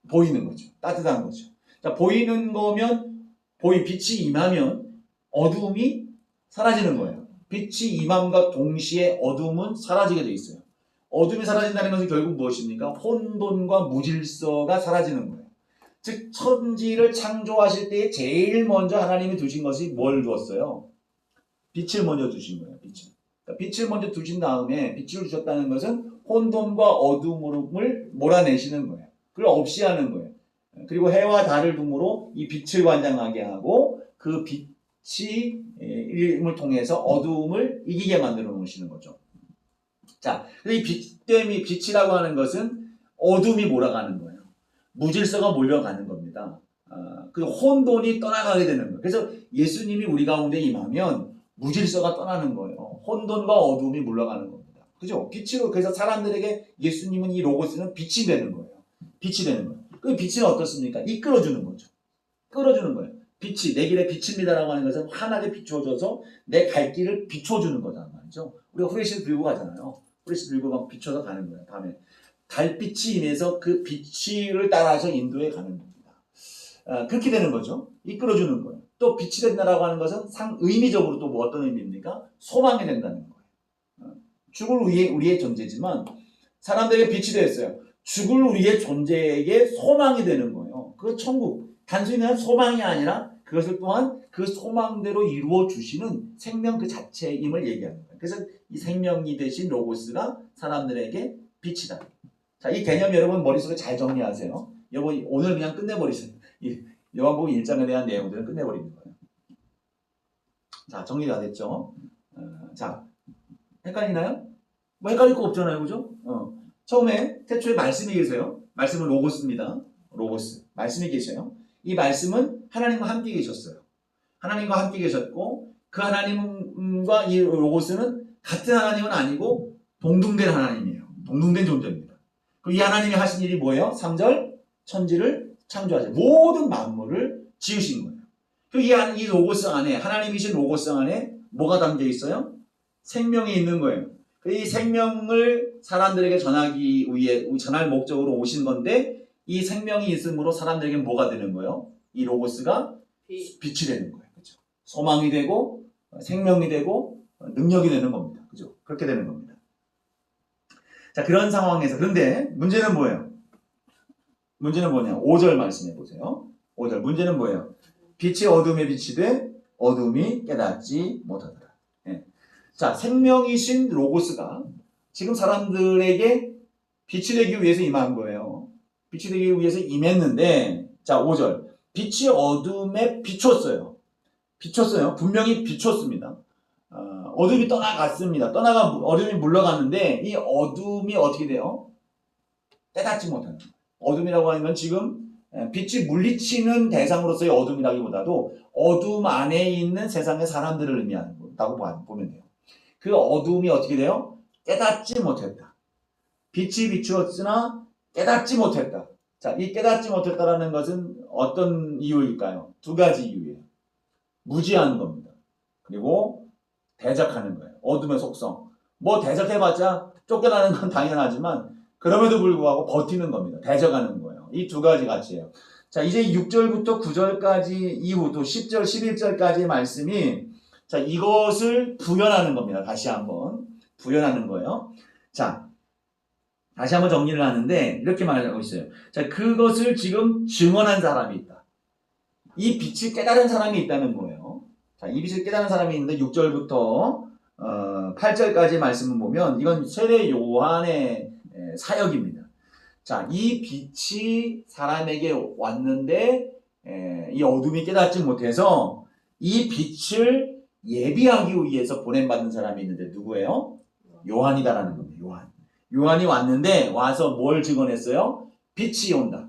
Speaker 1: 보이는 거죠. 따뜻한 거죠. 자, 보이는 거면, 빛이 임하면 어두움이 사라지는 거예요. 빛이 임함과 동시에 어두움은 사라지게 돼 있어요. 어둠이 사라진다는 것은 결국 무엇입니까? 혼돈과 무질서가 사라지는 거예요. 즉 천지를 창조하실 때 제일 먼저 하나님이 두신 것이 뭘 두었어요? 빛을 먼저 두신 거예요. 빛을. 그러니까 빛을 먼저 두신 다음에 빛을 주셨다는 것은 혼돈과 어둠을 몰아내시는 거예요. 그걸 없이 하는 거예요. 그리고 해와 달을 둠으로 이 빛을 관장하게 하고 그 빛이 임을 통해서 어둠을 이기게 만들어 놓으시는 거죠. 자, 이 빛이라고 하는 것은 어둠이 몰아가는 거예요. 무질서가 몰려가는 겁니다. 그 혼돈이 떠나가게 되는 거예요. 그래서 예수님이 우리 가운데 임하면 무질서가 떠나는 거예요. 혼돈과 어둠이 물러가는 겁니다. 그죠? 빛으로, 그래서 사람들에게 예수님은 이 로고스는 빛이 되는 거예요. 빛이 되는 거예요. 그 빛은 어떻습니까? 이끌어주는 거죠. 끌어주는 거예요. 빛이, 내 길에 빛입니다라고 하는 것은 환하게 비춰줘서 내 갈 길을 비춰주는 거란 말이죠. 우리가 후레쉬를 들고 가잖아요. 후레쉬 들고 막 비춰서 가는 거예요. 밤에. 달빛이 임해서 그 빛을 따라서 인도에 가는 겁니다. 그렇게 되는 거죠. 이끌어주는 거예요. 또 빛이 된다라고 하는 것은 의미적으로 또 뭐 어떤 의미입니까? 소망이 된다는 거예요. 죽을 우리의 존재지만 사람들에게 빛이 되었어요. 죽을 우리의 존재에게 소망이 되는 거예요. 그 천국. 단순히 그냥 소망이 아니라 그것을 또한 그 소망대로 이루어 주시는 생명 그 자체임을 얘기하는 거예요. 그래서 이 생명이 되신 로고스가 사람들에게 빛이다. 자, 이 개념 여러분 머릿속에 잘 정리하세요. 여러분 오늘 그냥 끝내버리세요. 이 요한복음 1장에 대한 내용들은 끝내버리는 거예요. 자, 정리가 됐죠? 자, 헷갈리나요? 뭐 헷갈릴 거 없잖아요. 그죠? 처음에 태초에 말씀이 계세요. 말씀은 로고스입니다. 로고스. 말씀이 계셔요. 이 말씀은 하나님과 함께 계셨어요. 하나님과 함께 계셨고 그 하나님과 이 로고스는 같은 하나님은 아니고 동등된 하나님이에요. 동등된 존재입니다. 그 이 하나님이 하신 일이 뭐예요? 3절 천지를 창조하셔. 모든 만물을 지으신 거예요. 그 이 로고스 안에 하나님이신 로고스 안에 뭐가 담겨 있어요? 생명이 있는 거예요. 이 생명을 사람들에게 전하기 위해 전할 목적으로 오신 건데 이 생명이 있으므로 사람들에게 뭐가 되는 거예요? 이 로고스가 빛이 되는 거예요. 그렇죠? 소망이 되고 생명이 되고 능력이 되는 겁니다. 그죠? 그렇게 되는 겁니다. 자, 그런 상황에서 그런데 문제는 뭐예요? 문제는 뭐냐? 5절 말씀해 보세요. 5절 문제는 뭐예요? 빛이 어둠에 빛이 돼 어둠이 깨닫지 못하더라. 네. 자, 생명이신 로고스가 지금 사람들에게 빛이 되기 위해서 임한 거예요. 빛이 되기 위해서 임했는데 자 5절 빛이 어둠에 비췄어요. 비췄어요. 분명히 비췄습니다. 어둠이 떠나갔습니다. 어둠이 물러갔는데 이 어둠이 어떻게 돼요? 깨닫지 못하는 거예요. 어둠이라고 하는 건 지금 빛이 물리치는 대상으로서의 어둠이라기보다도 어둠 안에 있는 세상의 사람들을 의미한다고 보면 돼요. 그 어둠이 어떻게 돼요? 깨닫지 못했다. 빛이 비추었으나 깨닫지 못했다. 자, 이 깨닫지 못했다라는 것은 어떤 이유일까요? 두 가지 이유예요. 무지하는 겁니다. 그리고 대적하는 거예요. 어둠의 속성. 뭐 대적해봤자 쫓겨나는 건 당연하지만 그럼에도 불구하고 버티는 겁니다. 대적하는 거예요. 이 두 가지 가치예요. 자, 이제 6절부터 9절까지 이후 또 10절, 11절까지의 말씀이 자, 이것을 부연하는 겁니다. 다시 한번 부연하는 거예요. 자, 다시 한번 정리를 하는데 이렇게 말하고 있어요. 자, 그것을 지금 증언한 사람이 있다. 이 빛을 깨달은 사람이 있다는 거예요. 자, 이 빛을 깨달은 사람이 있는데 6절부터 8절까지 말씀을 보면 이건 세례 요한의 사역입니다. 자, 이 빛이 사람에게 왔는데 이 어둠이 깨닫지 못해서 이 빛을 예비하기 위해서 보냄받은 사람이 있는데 누구예요? 요한이다라는 겁니다. 요한이 왔는데 와서 뭘 증언했어요? 빛이 온다.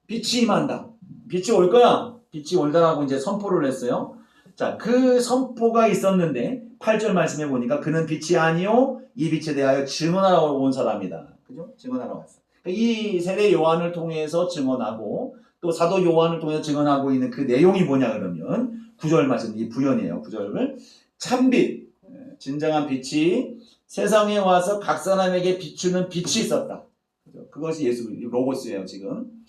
Speaker 1: 빛이 임한다. 빛이 올 거야. 빛이 올다라고 이제 선포를 했어요. 자, 그 선포가 있었는데 8절 말씀해 보니까 그는 빛이 아니요 이 빛에 대하여 증언하러 온 사람이다. 그죠? 증언하러 왔어. 이 세례 요한을 통해서 증언하고 또 사도 요한을 통해서 증언하고 있는 그 내용이 뭐냐 그러면 9절 말씀, 이 부연이에요. 9절을 참빛, 진정한 빛이 세상에 와서 각 사람에게 비추는 빛이 있었다. 그것이 예수 로고스예요. 지금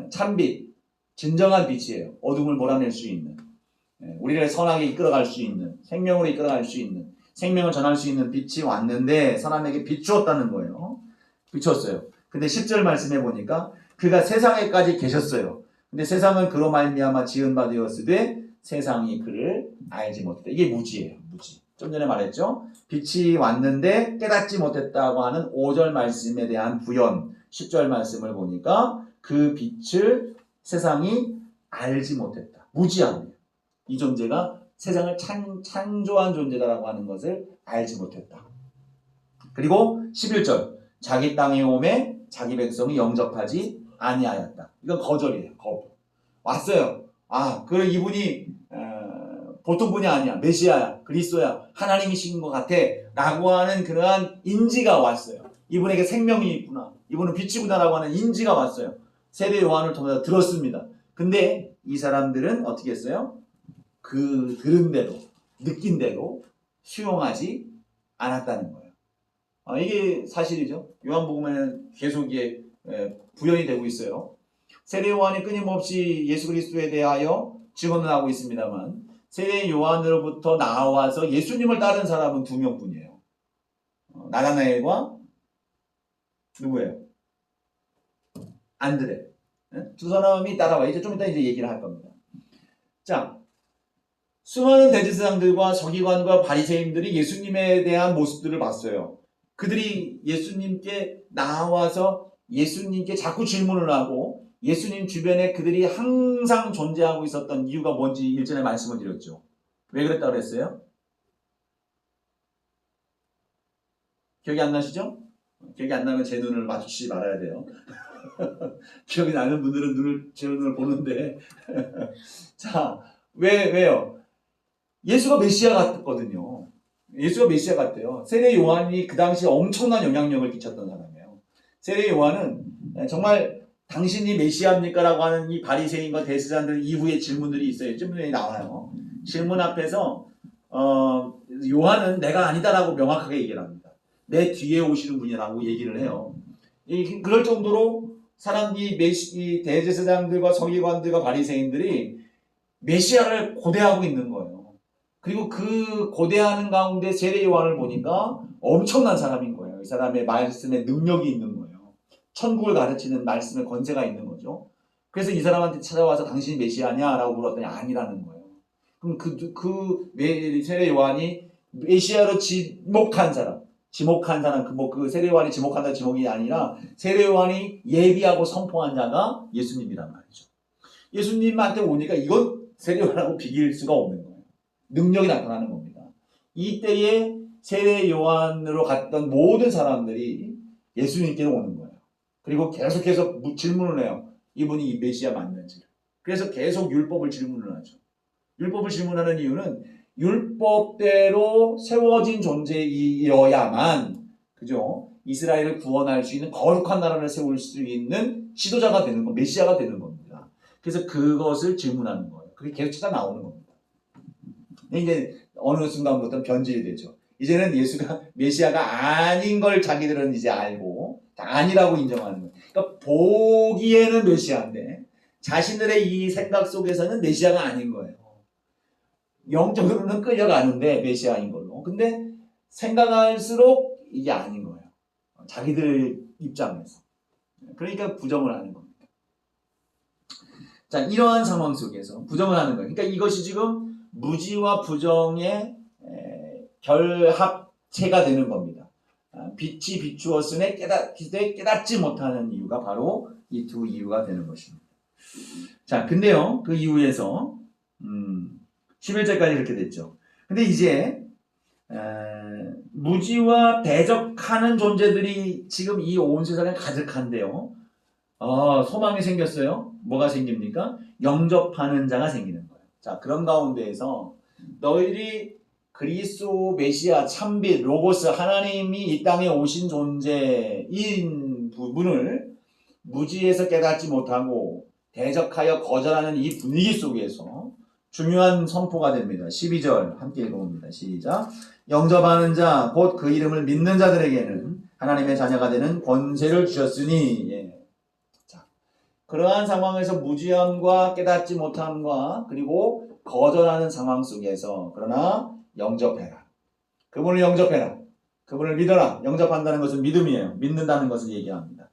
Speaker 1: 참빛, 진정한 빛이에요. 어둠을 몰아낼 수 있는, 우리를 선하게 이끌어갈 수 있는, 생명으로 이끌어갈 수 있는, 생명을 전할 수 있는 빛이 왔는데 사람에게 비추었다는 거예요. 비추었어요. 근데 10절 말씀해 보니까 그가 세상에까지 계셨어요. 근데 세상은 그로 말미암아 지은 바 되었으되 세상이 그를 알지 못했다. 이게 무지예요. 무지. 좀 전에 말했죠. 빛이 왔는데 깨닫지 못했다고 하는 5절 말씀에 대한 부연. 10절 말씀을 보니까 그 빛을 세상이 알지 못했다. 무지합니다. 이 존재가 세상을 창조한 존재다라고 하는 것을 알지 못했다. 그리고 11절 자기 땅에 오매 자기 백성이 영접하지 아니하였다. 이건 거절이에요. 거부. 왔어요. 그래 이분이 보통 분이 아니야. 메시아야. 그리스도야. 하나님이신 것 같아. 라고 하는 그러한 인지가 왔어요. 이분에게 생명이 있구나. 이분은 빛이구나 라고 하는 인지가 왔어요. 세례 요한을 통해서 들었습니다. 근데 이 사람들은 어떻게 했어요? 그 들은 대로, 느낀 대로 수용하지 않았다는 거예요. 이게 사실이죠. 요한복음에는 계속 이게 부연이 되고 있어요. 세례 요한이 끊임없이 예수 그리스도에 대하여 증언을 하고 있습니다만 세례 요한으로부터 나와서 예수님을 따른 사람은 2명뿐이에요. 나다나엘과 누구예요? 안드레. 두 사람이 따라와요. 이제 좀 이따 이제 얘기를 할 겁니다. 자, 수많은 대제사장들과 서기관과 바리새인들이 예수님에 대한 모습들을 봤어요. 그들이 예수님께 나와서 예수님께 자꾸 질문을 하고 예수님 주변에 그들이 항상 존재하고 있었던 이유가 뭔지 일전에 말씀을 드렸죠. 왜 그랬다고 그랬어요? 기억이 안 나시죠? 기억이 안 나면 제 눈을 마주치지 말아야 돼요. 기억이 나는 분들은 제 눈을 보는데 자, 왜요? 예수가 메시아 같거든요. 예수가 메시아 같대요. 세례 요한이 그 당시 엄청난 영향력을 끼쳤던 사람이에요. 세례 요한은 정말 당신이 메시아입니까? 라고 하는 이 바리새인과 대제사장들 이후에 질문들이 있어요. 질문이 나와요. 질문 앞에서 요한은 내가 아니다라고 명확하게 얘기를 합니다. 내 뒤에 오시는 분이라고 얘기를 해요. 그럴 정도로 이 대제사장들과 서기관들과 바리새인들이 메시아를 고대하고 있는 거예요. 그리고 그 고대하는 가운데 세례 요한을 보니까 엄청난 사람인 거예요. 이 사람의 말씀에 능력이 있는 거예요. 천국을 가르치는 말씀에 권세가 있는 거죠. 그래서 이 사람한테 찾아와서 당신이 메시아냐라고 물었더니 아니라는 거예요. 그럼 세례 요한이 메시아로 지목한 사람, 그 세례 요한이 지목한다는 지목이 아니라 세례 요한이 예비하고 선포한 자가 예수님이란 말이죠. 예수님한테 오니까 이건 세례 요한하고 비길 수가 없는 거예요. 능력이 나타나는 겁니다. 이때에 세례 요한으로 갔던 모든 사람들이 예수님께로 오는 거예요. 그리고 계속해서 질문을 해요. 이분이 이 메시아 맞는지. 그래서 계속 율법을 질문을 하죠. 율법을 질문하는 이유는 율법대로 세워진 존재이어야만, 그죠? 이스라엘을 구원할 수 있는 거룩한 나라를 세울 수 있는 지도자가 되는 거, 메시아가 되는 겁니다. 그래서 그것을 질문하는 거예요. 그게 계속 찾아 나오는 겁니다. 이제 어느 순간부터 변질이 되죠. 이제는 예수가 메시아가 아닌 걸 자기들은 이제 알고 아니라고 인정하는 거예요. 그러니까 보기에는 메시아인데 자신들의 이 생각 속에서는 메시아가 아닌 거예요. 영적으로는 끌려가는데 메시아인 걸로. 근데 생각할수록 이게 아닌 거예요. 자기들 입장에서. 그러니까 부정을 하는 겁니다. 자, 이러한 상황 속에서 부정을 하는 거예요. 그러니까 이것이 지금 무지와 부정의 결합체가 되는 겁니다. 빛이 비추었으니 깨닫지 못하는 이유가 바로 이 두 이유가 되는 것입니다. 자, 근데요, 그 이후에서 11절까지 이렇게 됐죠. 근데 이제 무지와 대적하는 존재들이 지금 이 온 세상에 가득한데요. 소망이 생겼어요. 뭐가 생깁니까? 영접하는 자가 생기는 거예요. 자, 그런 가운데에서 너희들이 그리스도 메시아 참빛 로고스 하나님이 이 땅에 오신 존재인 부분을 무지에서 깨닫지 못하고 대적하여 거절하는 이 분위기 속에서 중요한 선포가 됩니다. 12절 함께 읽어봅니다. 시작. 영접하는 자 곧 그 이름을 믿는 자들에게는 하나님의 자녀가 되는 권세를 주셨으니. 예. 자, 그러한 상황에서 무지함과 깨닫지 못함과 그리고 거절하는 상황 속에서 그러나 영접해라. 그분을 영접해라. 그분을 믿어라. 영접한다는 것은 믿음이에요. 믿는다는 것을 얘기합니다.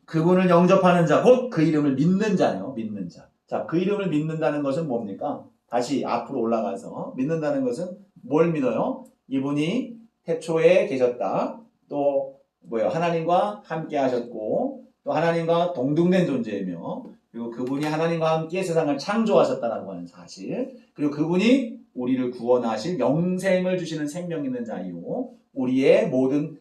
Speaker 1: 그분을 영접하는 자, 곧 그 이름을 믿는 자요. 믿는 자. 자, 그 이름을 믿는다는 것은 뭡니까? 다시 앞으로 올라가서 믿는다는 것은 뭘 믿어요? 이분이 태초에 계셨다. 또 하나님과 함께 하셨고 또 하나님과 동등된 존재이며 그리고 그분이 하나님과 함께 세상을 창조하셨다라고 하는 사실, 그리고 그분이 우리를 구원하실 영생을 주시는 생명 있는 자이고 우리의 모든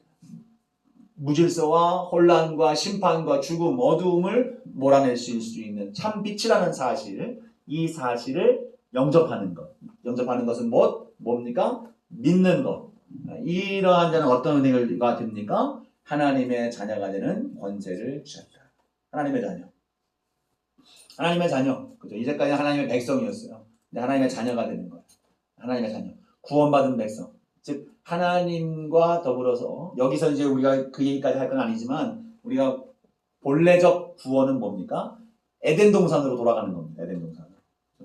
Speaker 1: 무질서와 혼란과 심판과 죽음, 어두움을 몰아낼 수 있는 참 빛이라는 사실, 이 사실을 영접하는 것. 영접하는 것은 뭡니까? 믿는 것. 이러한 자는 어떤 은혜가 됩니까? 하나님의 자녀가 되는 권세를 주셨다. 하나님의 자녀. 하나님의 자녀. 그죠? 이제까지 하나님의 백성이었어요. 근데 하나님의 자녀가 되는 거예요. 하나님의 자녀. 구원받은 백성. 즉, 하나님과 더불어서, 여기서 이제 우리가 그 얘기까지 할 건 아니지만, 우리가 본래적 구원은 뭡니까? 에덴 동산으로 돌아가는 겁니다. 에덴 동산으로.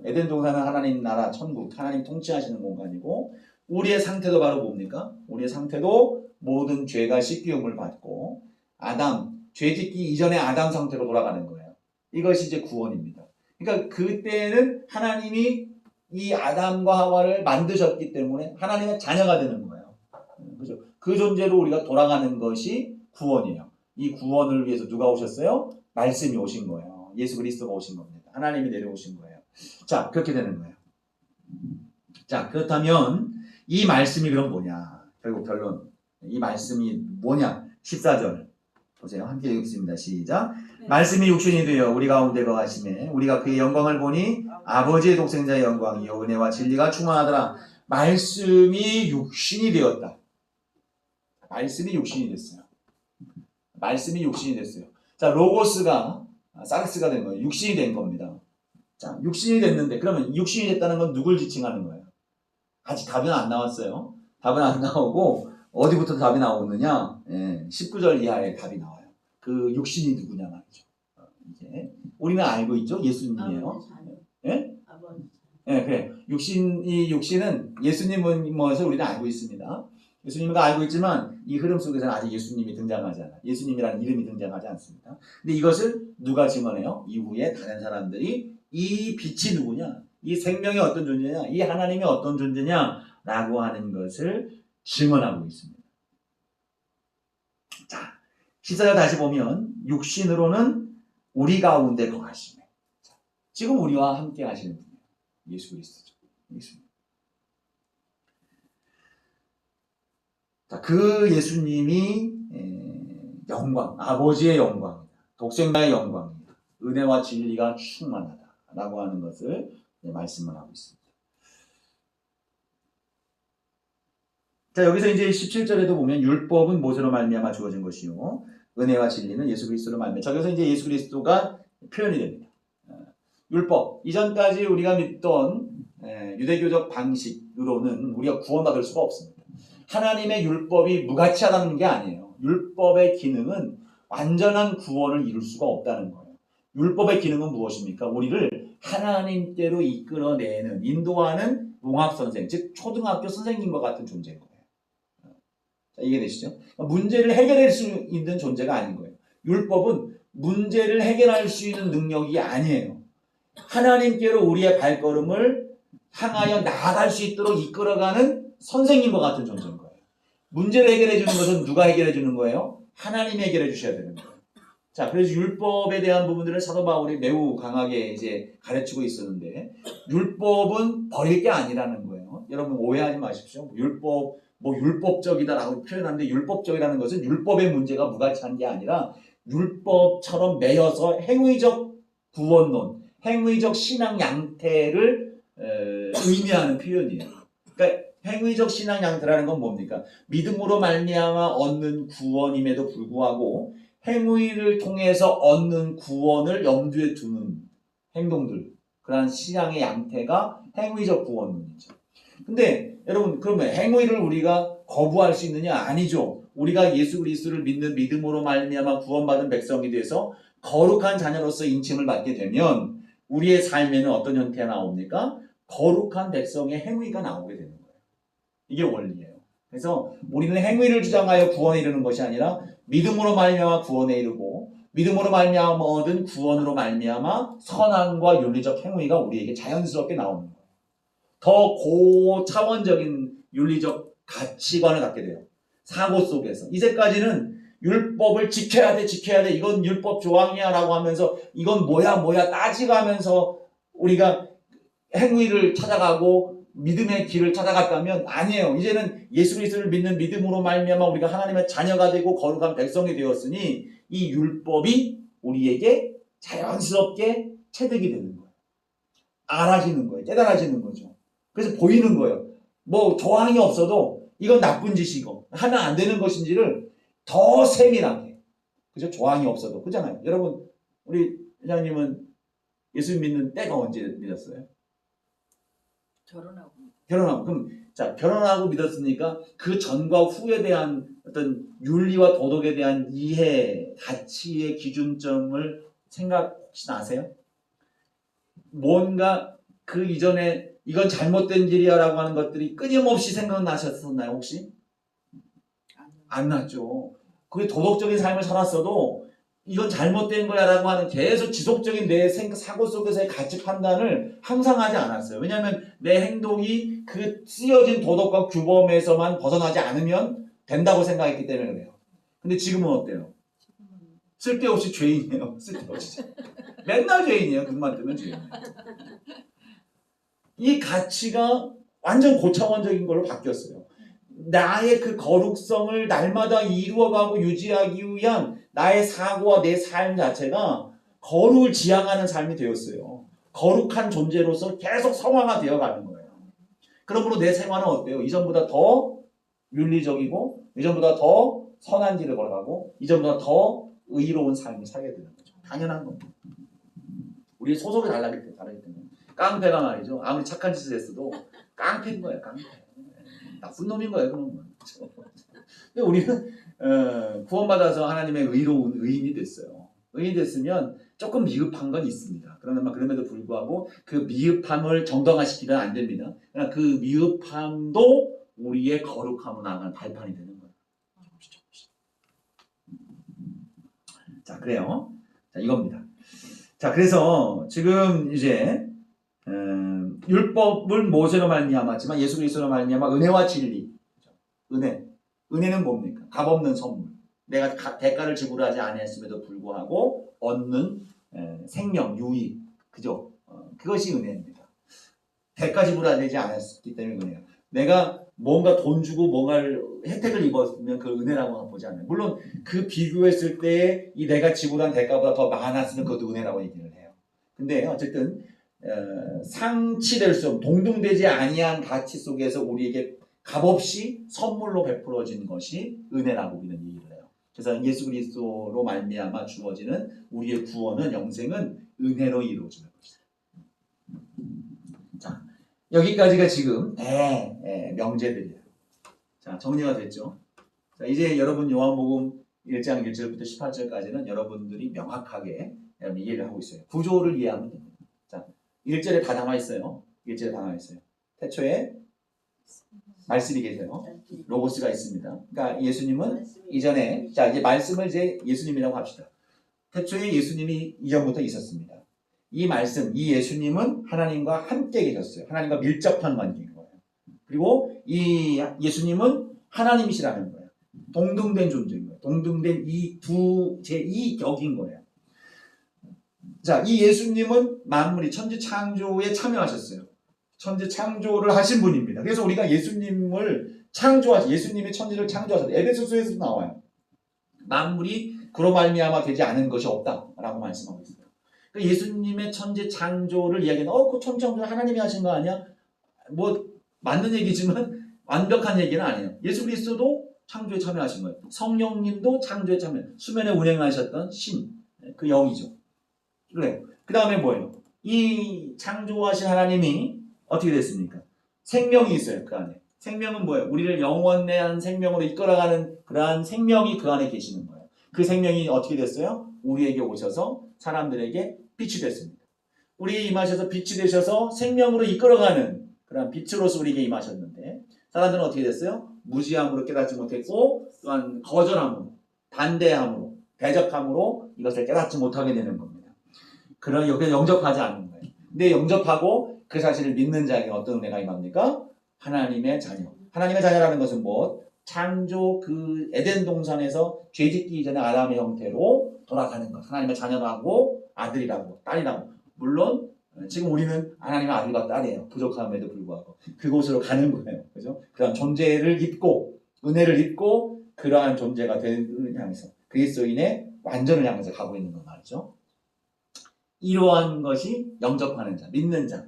Speaker 1: 에덴 동산은 하나님 나라, 천국, 하나님 통치하시는 공간이고, 우리의 상태도 바로 뭡니까? 우리의 상태도 모든 죄가 씻기움을 받고, 죄 짓기 이전의 아담 상태로 돌아가는 거예요. 이것이 이제 구원입니다. 그러니까 그때는 하나님이 이 아담과 하와를 만드셨기 때문에 하나님의 자녀가 되는 거예요. 그죠? 그 존재로 우리가 돌아가는 것이 구원이에요. 이 구원을 위해서 누가 오셨어요? 말씀이 오신 거예요. 예수 그리스도가 오신 겁니다. 하나님이 내려오신 거예요. 자, 그렇게 되는 거예요. 자, 그렇다면 이 말씀이 그럼 뭐냐? 결국 결론. 이 말씀이 뭐냐? 14절. 보세요. 함께 읽겠습니다. 시작.
Speaker 3: 네.
Speaker 1: 말씀이 육신이 되어 우리 가운데 거하심에 우리가 그의 영광을 보니 아버지의 독생자의 영광이요 은혜와 진리가 충만하더라. 말씀이 육신이 되었다. 말씀이 육신이 됐어요. 말씀이 육신이 됐어요. 자, 로고스가 사르스가 된 거예요. 육신이 된 겁니다. 자, 육신이 됐는데 그러면 육신이 됐다는 건 누굴 지칭하는 거예요? 아직 답은 안 나왔어요. 답은 안 나오고 어디부터 답이 나오느냐? 19절 이하에 답이 나와요. 그 육신이 누구냐 말이죠. 이제 우리는 알고 있죠. 예수님이에요. 예? 예, 그래. 육신은 예수님은 뭐해서 우리는 알고 있습니다. 예수님은 알고 있지만 이 흐름 속에서는 아직 예수님이 등장하지 않아요. 예수님이라는 이름이 등장하지 않습니다. 근데 이것을 누가 증언해요? 이후에 다른 사람들이 이 빛이 누구냐? 이 생명이 어떤 존재냐? 이 하나님이 어떤 존재냐? 라고 하는 것을 증언하고 있습니다. 자, 14절 다시 보면 육신으로는 우리 가운데 거하시네. 지금 우리와 함께 하시는 분이에요. 예수 그리스도죠. 예수님. 자, 그 예수님이 영광, 아버지의 영광이다. 독생자의 영광이다. 은혜와 진리가 충만하다라고 하는 것을 말씀을 하고 있습니다. 자, 여기서 이제 17절에도 보면 율법은 모세로 말미암아 주어진 것이요 은혜와 진리는 예수 그리스도로 말미암아. 자, 여기서 이제 예수 그리스도가 표현이 됩니다. 율법, 이전까지 우리가 믿던 유대교적 방식으로는 우리가 구원받을 수가 없습니다. 하나님의 율법이 무가치하다는 게 아니에요. 율법의 기능은 완전한 구원을 이룰 수가 없다는 거예요. 율법의 기능은 무엇입니까? 우리를 하나님께로 이끌어내는, 인도하는 융합선생, 즉 초등학교 선생님과 같은 존재인 거예요. 자, 이해되시죠? 문제를 해결할 수 있는 존재가 아닌 거예요. 율법은 문제를 해결할 수 있는 능력이 아니에요. 하나님께로 우리의 발걸음을 향하여 나아갈 수 있도록 이끌어가는 선생님과 같은 존재인 거예요. 문제를 해결해 주는 것은 누가 해결해 주는 거예요? 하나님이 해결해 주셔야 되는 거예요. 자, 그래서 율법에 대한 부분들을 사도 바울이 매우 강하게 이제 가르치고 있었는데, 율법은 버릴 게 아니라는 거예요. 여러분 오해하지 마십시오. 율법적이다라고 표현하는데, 율법적이라는 것은 율법의 문제가 무가치한 게 아니라 율법처럼 매여서 행위적 구원론, 행위적 신앙 양태를 의미하는 표현이에요. 그러니까 행위적 신앙 양태라는 건 뭡니까? 믿음으로 말미암아 얻는 구원임에도 불구하고 행위를 통해서 얻는 구원을 염두에 두는 행동들, 그러한 신앙의 양태가 행위적 구원론이죠. 근데 여러분, 그러면 행위를 우리가 거부할 수 있느냐? 아니죠. 우리가 예수 그리스도를 믿는 믿음으로 말미암아 구원받은 백성이 돼서 거룩한 자녀로서 인칭을 받게 되면 우리의 삶에는 어떤 형태가 나옵니까? 거룩한 백성의 행위가 나오게 되는 거예요. 이게 원리예요. 그래서 우리는 행위를 주장하여 구원에 이르는 것이 아니라 믿음으로 말미암아 구원에 이르고, 믿음으로 말미암아 얻은 구원으로 말미암아 선함과 윤리적 행위가 우리에게 자연스럽게 나오는 거예요. 더 고차원적인 윤리적 가치관을 갖게 돼요. 사고 속에서. 이제까지는 율법을 지켜야 돼, 이건 율법 조항이야 라고 하면서 이건 뭐야 따지가면서 우리가 행위를 찾아가고 믿음의 길을 찾아갔다면, 아니에요. 이제는 예수 그리스도를 믿는 믿음으로 말미암아 우리가 하나님의 자녀가 되고 거룩한 백성이 되었으니 이 율법이 우리에게 자연스럽게 체득이 되는 거예요. 알아지는 거예요. 깨달아지는 거죠. 그래서 보이는 거예요. 뭐 조항이 없어도 이건 나쁜 짓이고 하면 안 되는 것인지를 더 세밀하게. 그죠? 조항이 없어도. 그잖아요. 여러분, 우리 회장님은 예수 믿는 때가 언제 믿었어요? 결혼하고. 그럼, 자, 결혼하고 믿었으니까 그 전과 후에 대한 어떤 윤리와 도덕에 대한 이해, 가치의 기준점을 생각 혹시 나세요? 뭔가 그 이전에 이건 잘못된 길이야 라고 하는 것들이 끊임없이 생각나셨었나요, 혹시? 안 났죠. 그게 도덕적인 삶을 살았어도 이건 잘못된 거야 라고 하는 계속 지속적인 내 사고 속에서의 가치 판단을 항상 하지 않았어요. 왜냐하면 내 행동이 그 쓰여진 도덕과 규범에서만 벗어나지 않으면 된다고 생각했기 때문에 그래요. 근데 지금은 어때요? 쓸데없이 죄인이에요. 쓸데없이. 맨날 죄인이에요. 눈만 뜨면 죄인이에요. 이 가치가 완전 고차원적인 걸로 바뀌었어요. 나의 그 거룩성을 날마다 이루어가고 유지하기 위한 나의 사고와 내 삶 자체가 거룩을 지향하는 삶이 되었어요. 거룩한 존재로서 계속 성화가 되어가는 거예요. 그러므로 내 생활은 어때요? 이전보다 더 윤리적이고, 이전보다 더 선한 길을 걸어가고, 이전보다 더 의로운 삶을 살게 되는 거죠. 당연한 겁니다. 우리 소속이 다르기 때문에. 깡패가 말이죠. 아무리 착한 짓을 했어도 깡패인 거예요. 깡패. 나쁜 놈인 거예요. 그런 근데 우리는 구원받아서 하나님의 의로운 의인이 됐어요. 의인이 됐으면 조금 미흡한 건 있습니다. 그럼에도 불구하고 그 미흡함을 정당화시키면 안 됩니다. 그러나 그 미흡함도 우리의 거룩함으로 나아가는 발판이 되는 거예요. 자, 그래요. 자, 이겁니다. 자, 그래서 지금 이제 율법을 모세로 말미암았지만 예수 그리스도로 말미암아 은혜와 진리. 은혜는 뭡니까? 값없는 선물. 내가 대가를 지불하지 아니했음에도 불구하고 얻는 생명, 유익, 그죠? 그것이 은혜입니다. 대가 지불하지 않았기 때문에 은혜예요. 내가 뭔가 돈 주고 뭔가를 혜택을 입었으면 그걸 은혜라고 보지 않아요. 물론 그 비교했을 때 이 내가 지불한 대가보다 더 많았으면 그것도 은혜라고 얘기를 해요. 근데 어쨌든 상치될 수 없는 동등되지 아니한 가치 속에서 우리에게 값없이 선물로 베풀어진 것이 은혜라고 우리는 얘기를 해요. 그래서 예수 그리스도로 말미암아 주어지는 우리의 구원은 영생은 은혜로 이루어지는 것이다. 자, 여기까지가 지금 명제들이에요. 자, 정리가 됐죠? 자, 이제 여러분 요한복음 1장 1절부터 18절까지는 여러분들이 명확하게 이해를 하고 있어요. 구조를 이해하면 됩니다. 자, 1절에 다 나와 있어요. 1절에 다 나와 있어요. 태초에 말씀이 계세요. 로고스가 있습니다. 그러니까 예수님은 이전에, 자, 이제 말씀을 이제 예수님이라고 합시다. 태초에 예수님이 이전부터 있었습니다. 이 말씀, 이 예수님은 하나님과 함께 계셨어요. 하나님과 밀접한 관계인 거예요. 그리고 이 예수님은 하나님이시라는 거예요. 동등된 존재인 거예요. 동등된 이 두 제2격인 거예요. 자, 이 예수님은 만물이 천지 창조에 참여하셨어요. 천지 창조를 하신 분입니다. 그래서 우리가 예수님을 예수님이 천지를 창조하셨다. 에베소서에서도 나와요. 만물이 그로 말미암아 되지 않은 것이 없다라고 말씀하고 있어요. 예수님의 천지 창조를 이야기하는 그 천지 창조를 하나님이 하신 거 아니야? 뭐 맞는 얘기지만 완벽한 얘기는 아니에요. 예수 그리스도도 창조에 참여하신 거예요. 성령님도 창조에 참여. 수면에 운행하셨던 신, 그 영이죠. 그래요. 그 다음에 뭐예요? 이 창조하신 하나님이 어떻게 됐습니까? 생명이 있어요. 그 안에. 생명은 뭐예요? 우리를 영원한 생명으로 이끌어가는 그러한 생명이 그 안에 계시는 거예요. 그 생명이 어떻게 됐어요? 우리에게 오셔서 사람들에게 빛이 됐습니다. 우리에게 임하셔서 빛이 되셔서 생명으로 이끌어가는 그러한 빛으로서 우리에게 임하셨는데 사람들은 어떻게 됐어요? 무지함으로 깨닫지 못했고 또한 거절함으로, 반대함으로, 대적함으로 이것을 깨닫지 못하게 되는 겁니다. 그런 여기에 영접하지 않는 거예요. 근데 영접하고 그 사실을 믿는 자에게 어떤 은혜가 임합니까? 하나님의 자녀. 하나님의 자녀라는 것은 뭐? 창조 그 에덴 동산에서 죄짓기 전에 아담의 형태로 돌아가는 것. 하나님의 자녀라고 아들이라고 딸이라고. 물론 지금 우리는 하나님의 아들과 딸이에요. 부족함에도 불구하고 그곳으로 가는 거예요. 그죠? 그런 존재를 입고 은혜를 입고 그러한 존재가 되는 향해서 그리스도인의 완전을 향해서 가고 있는 것 말이죠. 이러한 것이 영접하는 자, 믿는 자,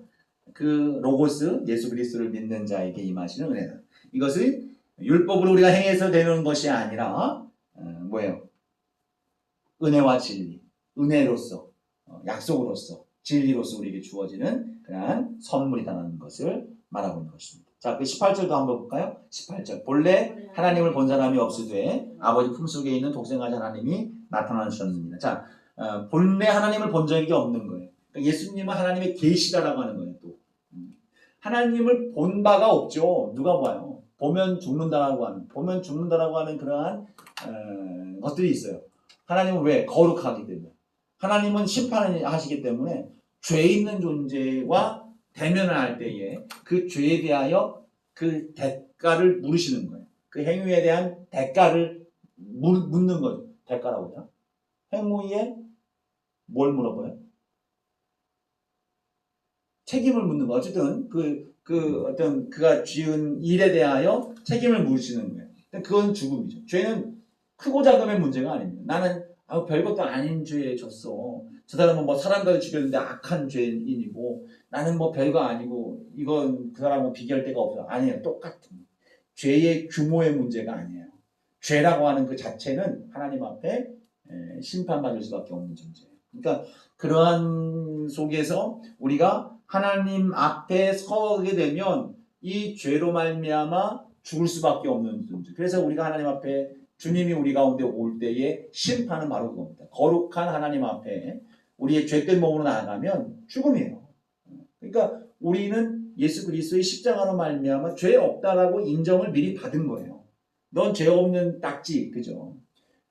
Speaker 1: 그 로고스 예수 그리스도를 믿는 자에게 임하시는 은혜다. 이것을 율법으로 우리가 행해서 되는 것이 아니라 뭐예요? 은혜와 진리, 은혜로서 약속으로서 진리로서 우리에게 주어지는 그러한 선물이라는 것을 말하고 있는 것입니다. 자, 그 18절도 한번 볼까요? 18절. 본래 하나님을 본 사람이 없으되 아버지 품속에 있는 독생하신 하나님이 나타나셨습니다. 자, 본래 하나님을 본 적이 없는 거예요. 그러니까 예수님은 하나님의 계시다라고 하는 거예요. 또 하나님을 본 바가 없죠. 누가 봐요? 보면 죽는다라고 하는 그러한 것들이 있어요. 하나님은 왜? 거룩하기 때문에. 하나님은 심판을 하시기 때문에 죄 있는 존재와 대면을 할 때에 그 죄에 대하여 그 대가를 물으시는 거예요. 그 행위에 대한 대가를 묻는 거예요. 대가라고 하죠. 행위에 뭘 물어봐요? 책임을 묻는 거. 어쨌든 어떤 그가 지은 일에 대하여 책임을 물으시는 거예요. 그건 죽음이죠. 죄는 크고 작음의 문제가 아닙니다. 나는 별것도 아닌 죄에 졌어. 저 사람은 뭐 사람까지 죽였는데 악한 죄인이고 나는 뭐 별거 아니고 이건 그 사람하고 비교할 데가 없어. 아니에요. 똑같은 죄의 규모의 문제가 아니에요. 죄라고 하는 그 자체는 하나님 앞에 심판받을 수밖에 없는 존재예요. 그러니까 그러한 속에서 우리가 하나님 앞에 서게 되면 이 죄로 말미암아 죽을 수밖에 없는 존재. 그래서 우리가 하나님 앞에 주님이 우리 가운데 올 때에 심판은 바로 그겁니다. 거룩한 하나님 앞에 우리의 죄된 몸으로 나아가면 죽음이에요. 그러니까 우리는 예수 그리스도의 십자가로 말미암아 죄 없다라고 인정을 미리 받은 거예요. 넌 죄 없는 딱지, 그죠?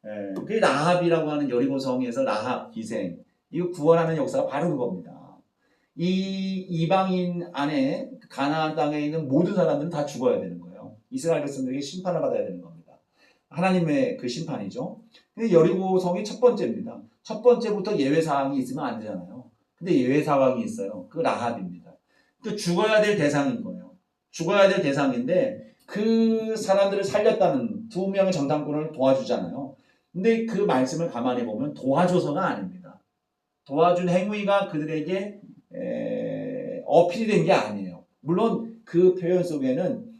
Speaker 1: 그 라합이라고 하는 여리고성에서 라합 기생, 이거 구원하는 역사가 바로 그겁니다. 이 이방인 안에 가나안 땅에 있는 모든 사람들은 다 죽어야 되는 거예요. 이스라엘 백성들에게 심판을 받아야 되는 겁니다. 하나님의 그 심판이죠. 근데 여리고성이 첫 번째입니다. 첫 번째부터 예외 사항이 있으면 안 되잖아요. 근데 예외 사항이 있어요. 그 라합입니다. 그 죽어야 될 대상인 거예요. 죽어야 될 대상인데
Speaker 5: 그 사람들을 살렸다는 두 명의 정탐꾼을 도와주잖아요. 근데 그 말씀을 가만히 보면 도와줘서가 아닙니다. 도와준 행위가 그들에게 어필이 된 게 아니에요. 물론 그 표현 속에는